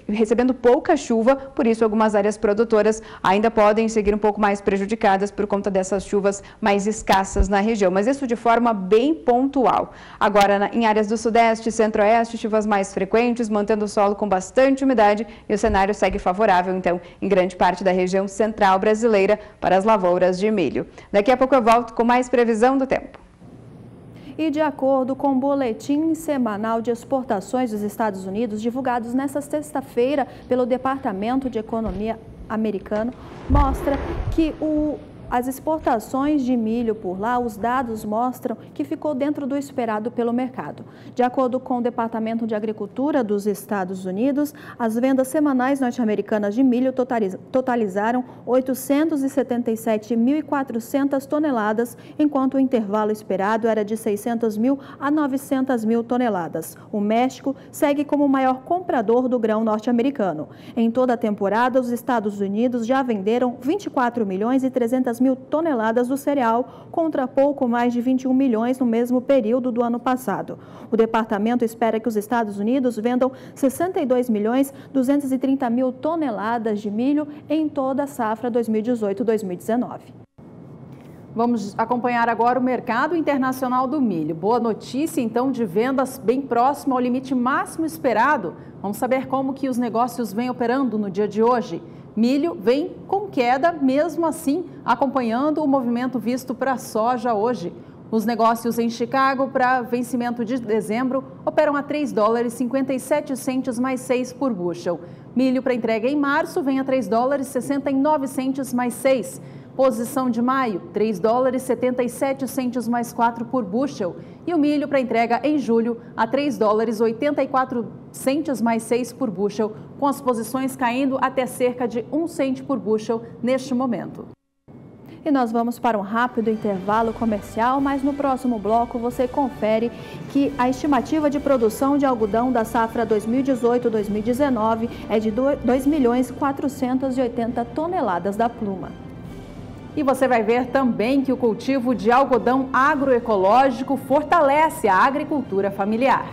recebendo pouca chuva, por isso algumas áreas produtoras ainda podem seguir um pouco mais prejudicadas por conta dessas chuvas mais escassas na região, mas isso de forma bem pontual. Agora, em áreas do sudeste e centro-oeste, chuvas mais frequentes, mantendo o solo com bastante umidade, e o cenário segue favorável, então, em grande parte da região central brasileira para as lavouras de milho. Daqui a pouco eu volto com mais previsão do tempo. E de acordo com o boletim semanal de exportações dos Estados Unidos, divulgados nesta sexta-feira pelo Departamento de Economia americano, mostra que as exportações de milho por lá, os dados mostram que ficou dentro do esperado pelo mercado. De acordo com o Departamento de Agricultura dos Estados Unidos, as vendas semanais norte-americanas de milho totalizaram 877.400 toneladas, enquanto o intervalo esperado era de 600 mil a 900 mil toneladas. O México segue como o maior comprador do grão norte-americano. Em toda a temporada, os Estados Unidos já venderam 24 milhões e 300 mil toneladas do cereal, contra pouco mais de 21 milhões no mesmo período do ano passado. O departamento espera que os Estados Unidos vendam 62 milhões 230 mil toneladas de milho em toda a safra 2018-2019. Vamos acompanhar agora o mercado internacional do milho. Boa notícia, então, de vendas bem próximo ao limite máximo esperado. Vamos saber como que os negócios vêm operando no dia de hoje. Milho vem com queda, mesmo assim, acompanhando o movimento visto para a soja hoje. Os negócios em Chicago para vencimento de dezembro operam a $3,57 mais 6 por bushel. Milho para entrega em março vem a $3,69 mais 6. Posição de maio, $3,77 mais 4 por bushel. E o milho para entrega em julho a $3,84 mais 6 por bushel, com as posições caindo até cerca de 1 cento por bushel neste momento. E nós vamos para um rápido intervalo comercial, mas no próximo bloco você confere que a estimativa de produção de algodão da safra 2018-2019 é de 2.480 toneladas da pluma. E você vai ver também que o cultivo de algodão agroecológico fortalece a agricultura familiar.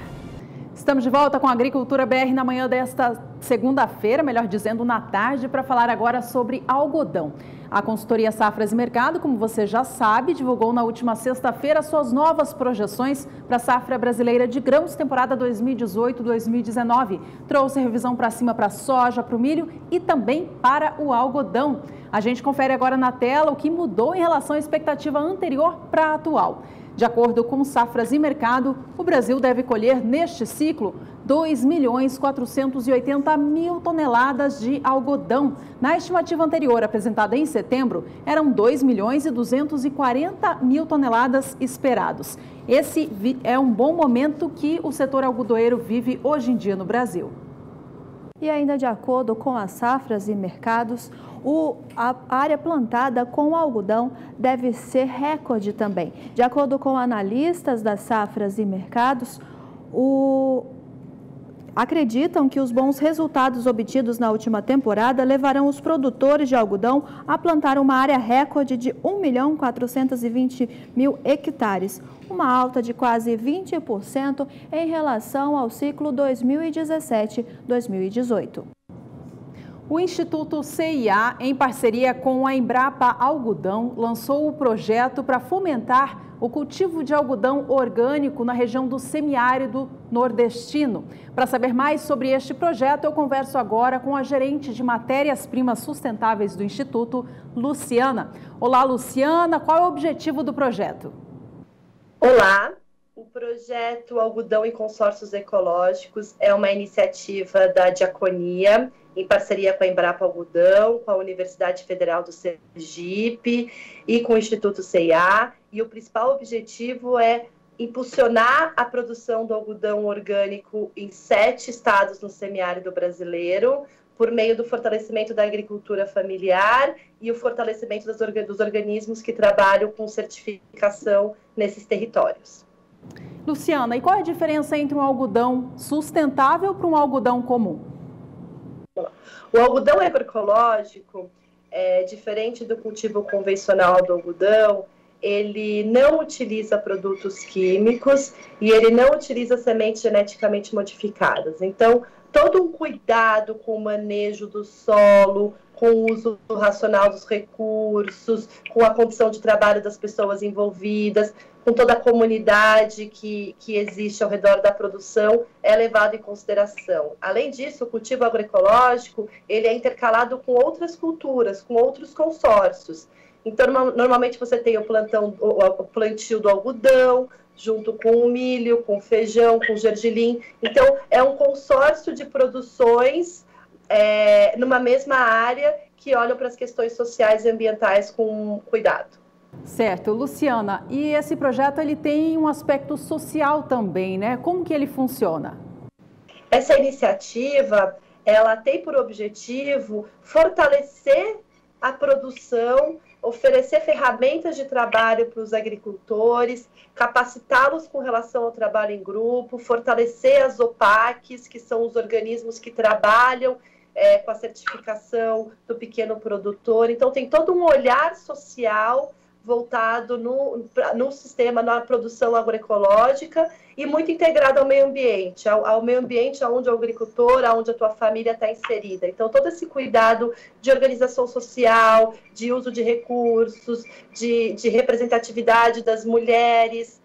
Estamos de volta com a Agricultura BR na manhã desta Segunda-feira, melhor dizendo, na tarde, para falar agora sobre algodão. A consultoria Safras e Mercado, como você já sabe, divulgou na última sexta-feira suas novas projeções para a safra brasileira de grãos, temporada 2018-2019. Trouxe revisão para cima para a soja, para o milho e também para o algodão. A gente confere agora na tela o que mudou em relação à expectativa anterior para a atual. De acordo com Safras e Mercado, o Brasil deve colher neste ciclo 2.480.000 toneladas de algodão. Na estimativa anterior, apresentada em setembro, eram 2.240.000 toneladas esperados. Esse é um bom momento que o setor algodoeiro vive hoje em dia no Brasil. E ainda de acordo com as Safras e Mercados, a área plantada com algodão deve ser recorde também. De acordo com analistas das Safras e Mercados, acreditam que os bons resultados obtidos na última temporada levarão os produtores de algodão a plantar uma área recorde de 1.420.000 hectares, uma alta de quase 20% em relação ao ciclo 2017-2018. O Instituto CIA, em parceria com a Embrapa Algodão, lançou o projeto para fomentar o cultivo de algodão orgânico na região do semiárido nordestino. Para saber mais sobre este projeto, eu converso agora com a gerente de matérias-primas sustentáveis do Instituto, Luciana. Olá, Luciana, qual é o objetivo do projeto? Olá, o projeto Algodão e Consórcios Ecológicos é uma iniciativa da Diaconia, em parceria com a Embrapa Algodão, com a Universidade Federal do Sergipe e com o Instituto CIA. E o principal objetivo é impulsionar a produção do algodão orgânico em 7 estados no semiárido brasileiro, por meio do fortalecimento da agricultura familiar e o fortalecimento dos organismos que trabalham com certificação nesses territórios. Luciana, e qual é a diferença entre um algodão sustentável para um algodão comum? O algodão agroecológico, diferente do cultivo convencional do algodão, ele não utiliza produtos químicos e ele não utiliza sementes geneticamente modificadas. Então, todo um cuidado com o manejo do solo, com o uso racional dos recursos, com a condição de trabalho das pessoas envolvidas, com toda a comunidade que existe ao redor da produção, é levado em consideração. Além disso, o cultivo agroecológico, ele é intercalado com outras culturas, com outros consórcios. Então, normalmente você tem o plantio do algodão, junto com o milho, com o feijão, com o gergelim. Então, é um consórcio de produções numa mesma área que olham para as questões sociais e ambientais com cuidado. Certo. Luciana, e esse projeto ele tem um aspecto social também, né? Como que ele funciona? Essa iniciativa, ela tem por objetivo fortalecer a produção, oferecer ferramentas de trabalho para os agricultores, capacitá-los com relação ao trabalho em grupo, fortalecer as OPACs, que são os organismos que trabalham com a certificação do pequeno produtor. Então, tem todo um olhar social voltado no sistema, na produção agroecológica e muito integrado ao meio ambiente, ao meio ambiente onde o agricultor, onde a tua família está inserida. Então, todo esse cuidado de organização social, de uso de recursos, de representatividade das mulheres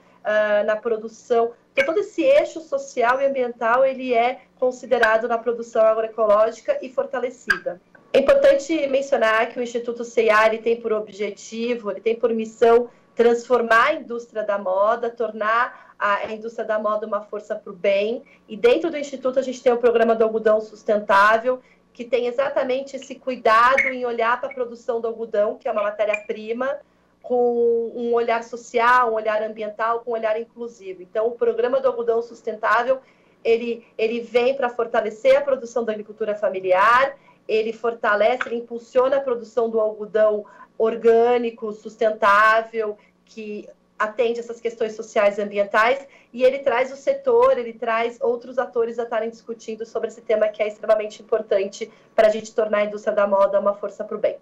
na produção. Então, todo esse eixo social e ambiental, ele é considerado na produção agroecológica e fortalecida. É importante mencionar que o Instituto CIA ele tem por objetivo, ele tem por missão transformar a indústria da moda, tornar a indústria da moda uma força para o bem. E dentro do Instituto a gente tem o programa do algodão sustentável, que tem exatamente esse cuidado em olhar para a produção do algodão, que é uma matéria-prima, com um olhar social, um olhar ambiental, com um olhar inclusivo. Então, o programa do algodão sustentável, ele vem para fortalecer a produção da agricultura familiar, ele fortalece, ele impulsiona a produção do algodão orgânico, sustentável, que atende essas questões sociais e ambientais, e ele traz o setor, ele traz outros atores a estarem discutindo sobre esse tema que é extremamente importante para a gente tornar a indústria da moda uma força para o bem.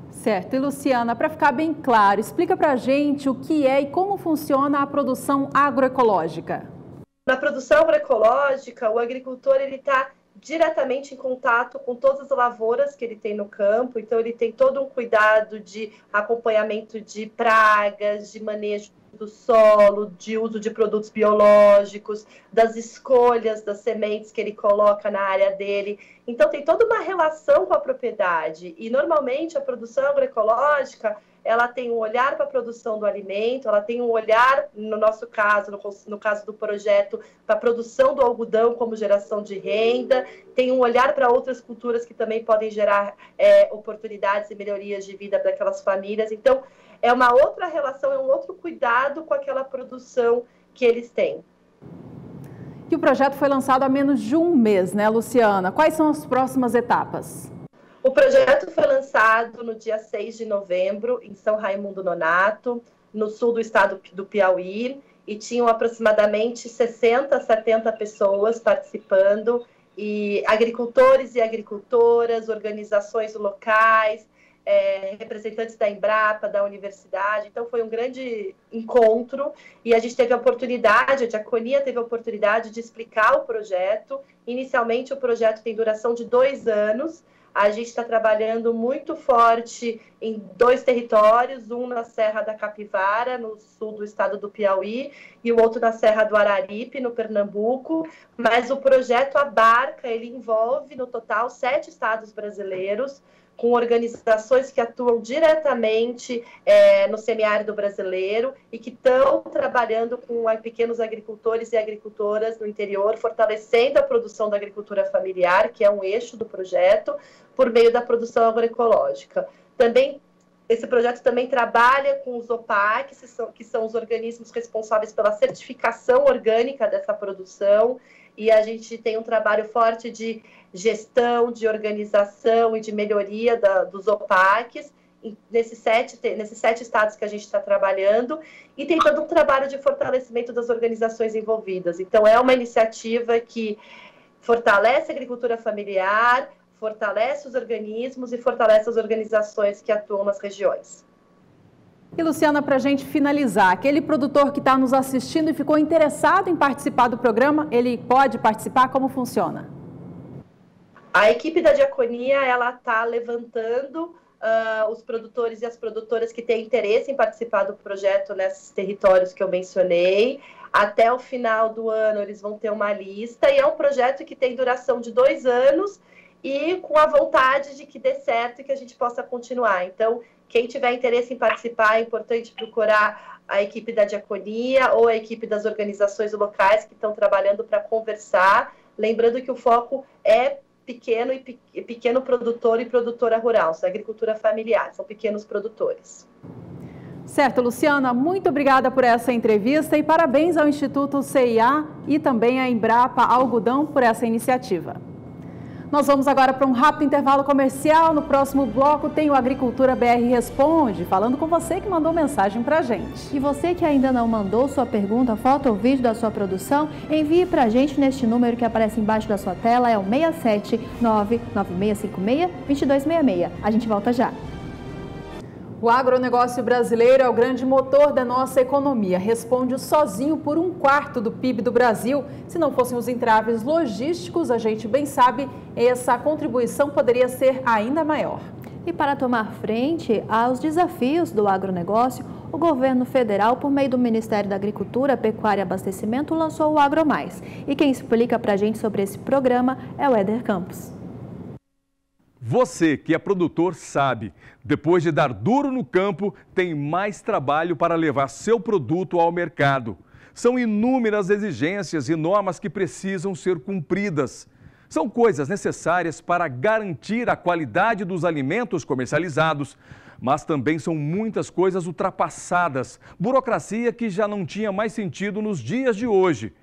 Certo. E Luciana, para ficar bem claro, explica para a gente o que é e como funciona a produção agroecológica. Na produção agroecológica, o agricultor ele está diretamente em contato com todas as lavouras que ele tem no campo, então ele tem todo um cuidado de acompanhamento de pragas, de manejo do solo, de uso de produtos biológicos, das escolhas das sementes que ele coloca na área dele. Então tem toda uma relação com a propriedade e normalmente a produção agroecológica ela tem um olhar para a produção do alimento, ela tem um olhar, no nosso caso, no caso do projeto, para a produção do algodão como geração de renda, tem um olhar para outras culturas que também podem gerar oportunidades e melhorias de vida para aquelas famílias. Então, é uma outra relação, é um outro cuidado com aquela produção que eles têm. E o projeto foi lançado há menos de um mês, né, Luciana? Quais são as próximas etapas? O projeto foi lançado no dia 6 de novembro, em São Raimundo Nonato, no sul do estado do Piauí, e tinham aproximadamente 60, 70 pessoas participando, e agricultores e agricultoras, organizações locais, representantes da Embrapa, da universidade. Então foi um grande encontro e a gente teve a oportunidade, a Diaconia teve a oportunidade de explicar o projeto. Inicialmente o projeto tem duração de 2 anos. A gente está trabalhando muito forte em 2 territórios, um na Serra da Capivara, no sul do estado do Piauí, e o outro na Serra do Araripe, no Pernambuco. Mas o projeto abarca, ele envolve no total 7 estados brasileiros, com organizações que atuam diretamente no semiárido brasileiro e que estão trabalhando com pequenos agricultores e agricultoras no interior, fortalecendo a produção da agricultura familiar, que é um eixo do projeto, por meio da produção agroecológica. Também, esse projeto também trabalha com os OPACs, que são os organismos responsáveis pela certificação orgânica dessa produção, e a gente tem um trabalho forte de gestão, de organização e de melhoria dos OPACs, nesses 7 estados que a gente está trabalhando, e tem todo um trabalho de fortalecimento das organizações envolvidas. Então, é uma iniciativa que fortalece a agricultura familiar, fortalece os organismos e fortalece as organizações que atuam nas regiões. E, Luciana, para a gente finalizar, aquele produtor que está nos assistindo e ficou interessado em participar do programa, ele pode participar? Como funciona? A equipe da Diaconia está levantando os produtores e as produtoras que têm interesse em participar do projeto nesses territórios que eu mencionei. Até o final do ano eles vão ter uma lista e é um projeto que tem duração de 2 anos e com a vontade de que dê certo e que a gente possa continuar. Então, quem tiver interesse em participar, é importante procurar a equipe da Diaconia ou a equipe das organizações locais que estão trabalhando para conversar. Lembrando que o foco é pequeno produtor e produtora rural, são agricultura familiar, são pequenos produtores. Certo, Luciana, muito obrigada por essa entrevista e parabéns ao Instituto CIA e também à Embrapa Algodão por essa iniciativa. Nós vamos agora para um rápido intervalo comercial. No próximo bloco tem o Agricultura BR Responde, falando com você que mandou mensagem para a gente. E você que ainda não mandou sua pergunta, foto ou vídeo da sua produção, envie para a gente neste número que aparece embaixo da sua tela, é o 67996562266. A gente volta já. O agronegócio brasileiro é o grande motor da nossa economia. Responde sozinho por 1/4 do PIB do Brasil. Se não fossem os entraves logísticos, a gente bem sabe, essa contribuição poderia ser ainda maior. E para tomar frente aos desafios do agronegócio, o governo federal, por meio do Ministério da Agricultura, Pecuária e Abastecimento, lançou o AgroMais. E quem explica para a gente sobre esse programa é o Éder Campos. Você que é produtor sabe, depois de dar duro no campo, tem mais trabalho para levar seu produto ao mercado. São inúmeras exigências e normas que precisam ser cumpridas. São coisas necessárias para garantir a qualidade dos alimentos comercializados, mas também são muitas coisas ultrapassadas, burocracia que já não tinha mais sentido nos dias de hoje.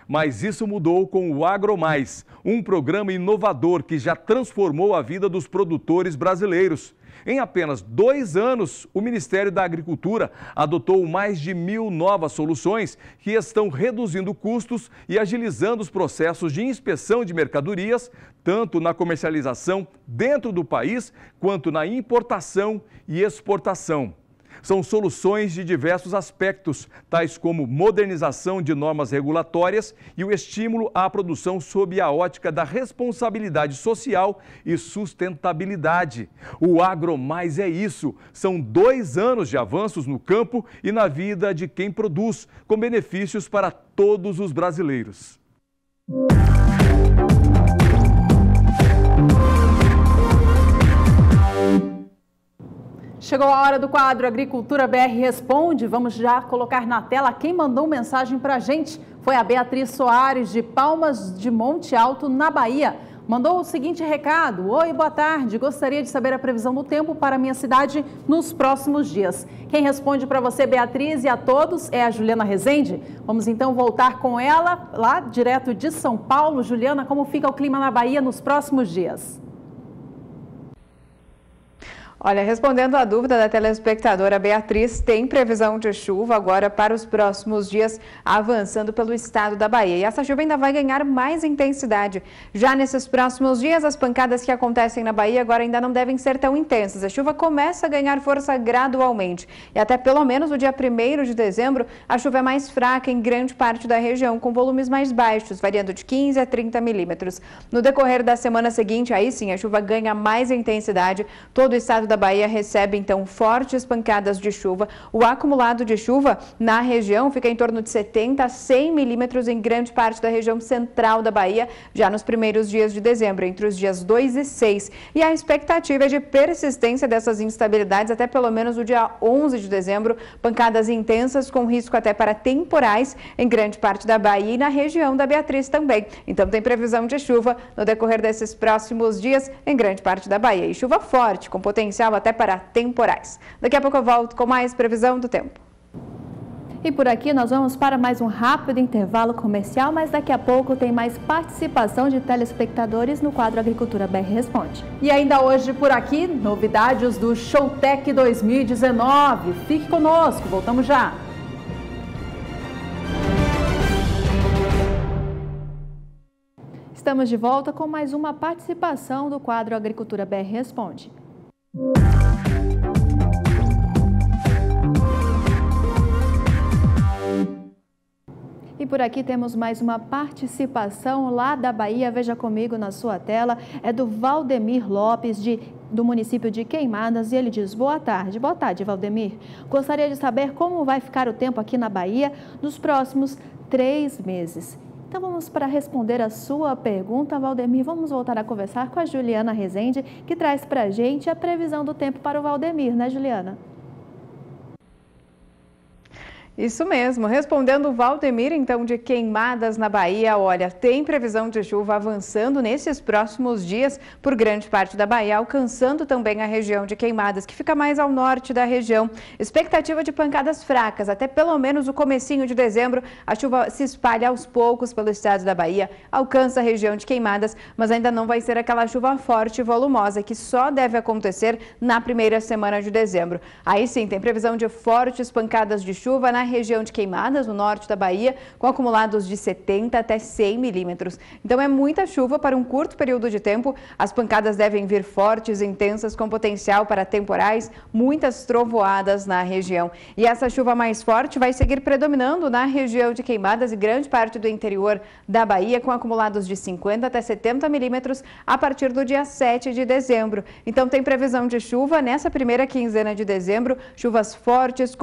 Mas isso mudou com o AgroMais, um programa inovador que já transformou a vida dos produtores brasileiros. Em apenas 2 anos, o Ministério da Agricultura adotou mais de 1.000 novas soluções que estão reduzindo custos e agilizando os processos de inspeção de mercadorias, tanto na comercialização dentro do país, quanto na importação e exportação. São soluções de diversos aspectos, tais como modernização de normas regulatórias e o estímulo à produção sob a ótica da responsabilidade social e sustentabilidade. O AgroMais é isso. São 2 anos de avanços no campo e na vida de quem produz, com benefícios para todos os brasileiros. Chegou a hora do quadro Agricultura BR Responde. Vamos já colocar na tela quem mandou mensagem para a gente. Foi a Beatriz Soares, de Palmas de Monte Alto, na Bahia. Mandou o seguinte recado: oi, boa tarde, gostaria de saber a previsão do tempo para a minha cidade nos próximos dias. Quem responde para você, Beatriz, e a todos é a Juliana Rezende. Vamos então voltar com ela, lá direto de São Paulo. Juliana, como fica o clima na Bahia nos próximos dias? Olha, respondendo à dúvida da telespectadora Beatriz, tem previsão de chuva agora para os próximos dias, avançando pelo estado da Bahia. E essa chuva ainda vai ganhar mais intensidade. Já nesses próximos dias, as pancadas que acontecem na Bahia agora ainda não devem ser tão intensas. A chuva começa a ganhar força gradualmente. E até pelo menos o dia 1º de dezembro, a chuva é mais fraca em grande parte da região, com volumes mais baixos, variando de 15 a 30 milímetros. No decorrer da semana seguinte, aí sim, a chuva ganha mais intensidade. Todo o estado da Bahia recebe, então, fortes pancadas de chuva. O acumulado de chuva na região fica em torno de 70 a 100 milímetros em grande parte da região central da Bahia, já nos primeiros dias de dezembro, entre os dias 2 e 6. E a expectativa é de persistência dessas instabilidades até pelo menos o dia 11 de dezembro, pancadas intensas com risco até para temporais em grande parte da Bahia e na região da Beatriz também. Então, tem previsão de chuva no decorrer desses próximos dias em grande parte da Bahia. E chuva forte, com potencial até para temporais. Daqui a pouco eu volto com mais previsão do tempo. E por aqui nós vamos para mais um rápido intervalo comercial, mas daqui a pouco tem mais participação de telespectadores no quadro Agricultura BR Responde. E ainda hoje por aqui, novidades do Showtech 2019. Fique conosco, voltamos já. Estamos de volta com mais uma participação do quadro Agricultura BR Responde. E por aqui temos mais uma participação lá da Bahia. Veja comigo na sua tela. É do Valdemir Lopes, do município de Queimadas. E ele diz: boa tarde. Boa tarde, Valdemir. Gostaria de saber como vai ficar o tempo aqui na Bahia nos próximos 3 meses. Então vamos para responder a sua pergunta, Valdemir. Vamos voltar a conversar com a Juliana Rezende, que traz para a gente a previsão do tempo para o Valdemir, né, Juliana? Isso mesmo. Respondendo o Valdemir, então, de Queimadas na Bahia, olha, tem previsão de chuva avançando nesses próximos dias por grande parte da Bahia, alcançando também a região de Queimadas, que fica mais ao norte da região. Expectativa de pancadas fracas, até pelo menos o comecinho de dezembro. A chuva se espalha aos poucos pelo estado da Bahia, alcança a região de Queimadas, mas ainda não vai ser aquela chuva forte e volumosa, que só deve acontecer na primeira semana de dezembro. Aí sim, tem previsão de fortes pancadas de chuva na região de Queimadas, no norte da Bahia, com acumulados de 70 até 100 milímetros. Então é muita chuva para um curto período de tempo. As pancadas devem vir fortes, intensas, com potencial para temporais, muitas trovoadas na região. E essa chuva mais forte vai seguir predominando na região de Queimadas e grande parte do interior da Bahia, com acumulados de 50 até 70 milímetros a partir do dia 7 de dezembro. Então tem previsão de chuva nessa primeira quinzena de dezembro, chuvas fortes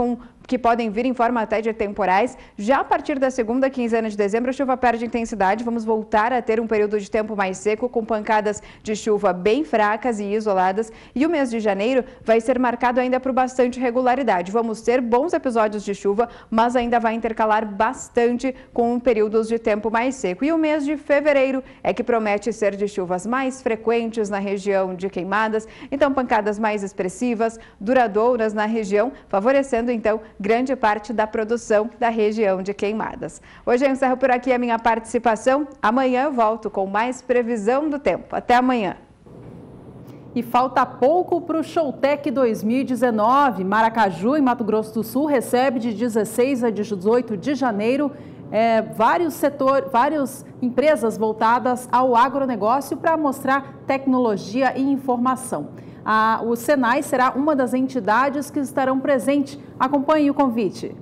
que podem vir em forma até de temporais. Já a partir da segunda quinzena de dezembro, a chuva perde intensidade. Vamos voltar a ter um período de tempo mais seco, com pancadas de chuva bem fracas e isoladas. E o mês de janeiro vai ser marcado ainda por bastante regularidade. Vamos ter bons episódios de chuva, mas ainda vai intercalar bastante com períodos de tempo mais seco. E o mês de fevereiro é que promete ser de chuvas mais frequentes na região de Queimadas. Então, pancadas mais expressivas, duradouras na região, favorecendo então grande parte da produção da região de Queimadas. Hoje eu encerro por aqui a minha participação. Amanhã eu volto com mais previsão do tempo. Até amanhã. E falta pouco para o Showtech 2019. Maracaju, em Mato Grosso do Sul, recebe de 16 a 18 de janeiro várias empresas voltadas ao agronegócio para mostrar tecnologia e informação. O Senai será uma das entidades que estarão presentes. Acompanhe o convite.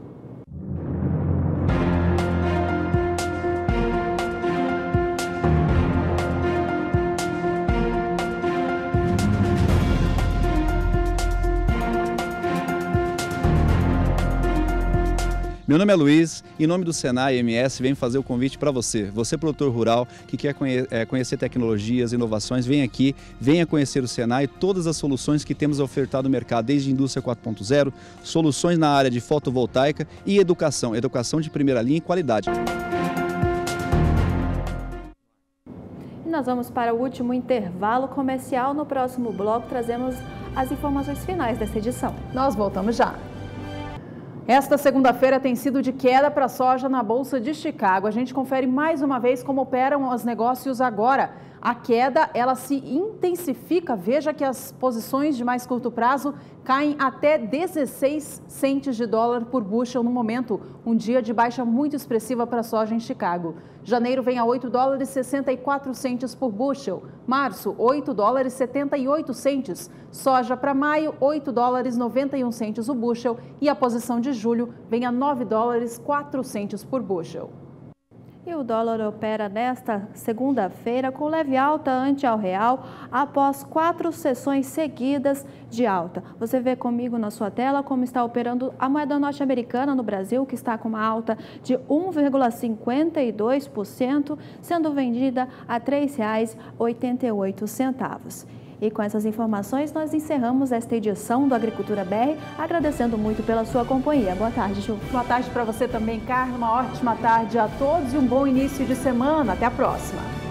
Meu nome é Luiz, em nome do Senai MS, venho fazer o convite para você. Você, produtor rural, que quer conhecer tecnologias, inovações, vem aqui, venha conhecer o Senai, todas as soluções que temos ofertado no mercado, desde Indústria 4.0, soluções na área de fotovoltaica e educação de primeira linha e qualidade. Nós vamos para o último intervalo comercial. No próximo bloco trazemos as informações finais dessa edição. Nós voltamos já. Esta segunda-feira tem sido de queda para a soja na Bolsa de Chicago. A gente confere mais uma vez como operam os negócios agora. A queda, ela se intensifica. Veja que as posições de mais curto prazo caem até 16 centes de dólar por bushel no momento. Um dia de baixa muito expressiva para a soja em Chicago. Janeiro vem a 8 dólares e 64 centes por bushel. Março, 8 dólares e 78 centes. Soja para maio, 8 dólares e 91 centes o bushel. E a posição de julho vem a 9 dólares e 4 centes por bushel. E o dólar opera nesta segunda-feira com leve alta ante ao real após 4 sessões seguidas de alta. Você vê comigo na sua tela como está operando a moeda norte-americana no Brasil, que está com uma alta de 1,52%, sendo vendida a R$ 3,88. E com essas informações, nós encerramos esta edição do Agricultura BR, agradecendo muito pela sua companhia. Boa tarde, Ju. Boa tarde para você também, Carla. Uma ótima tarde a todos e um bom início de semana. Até a próxima.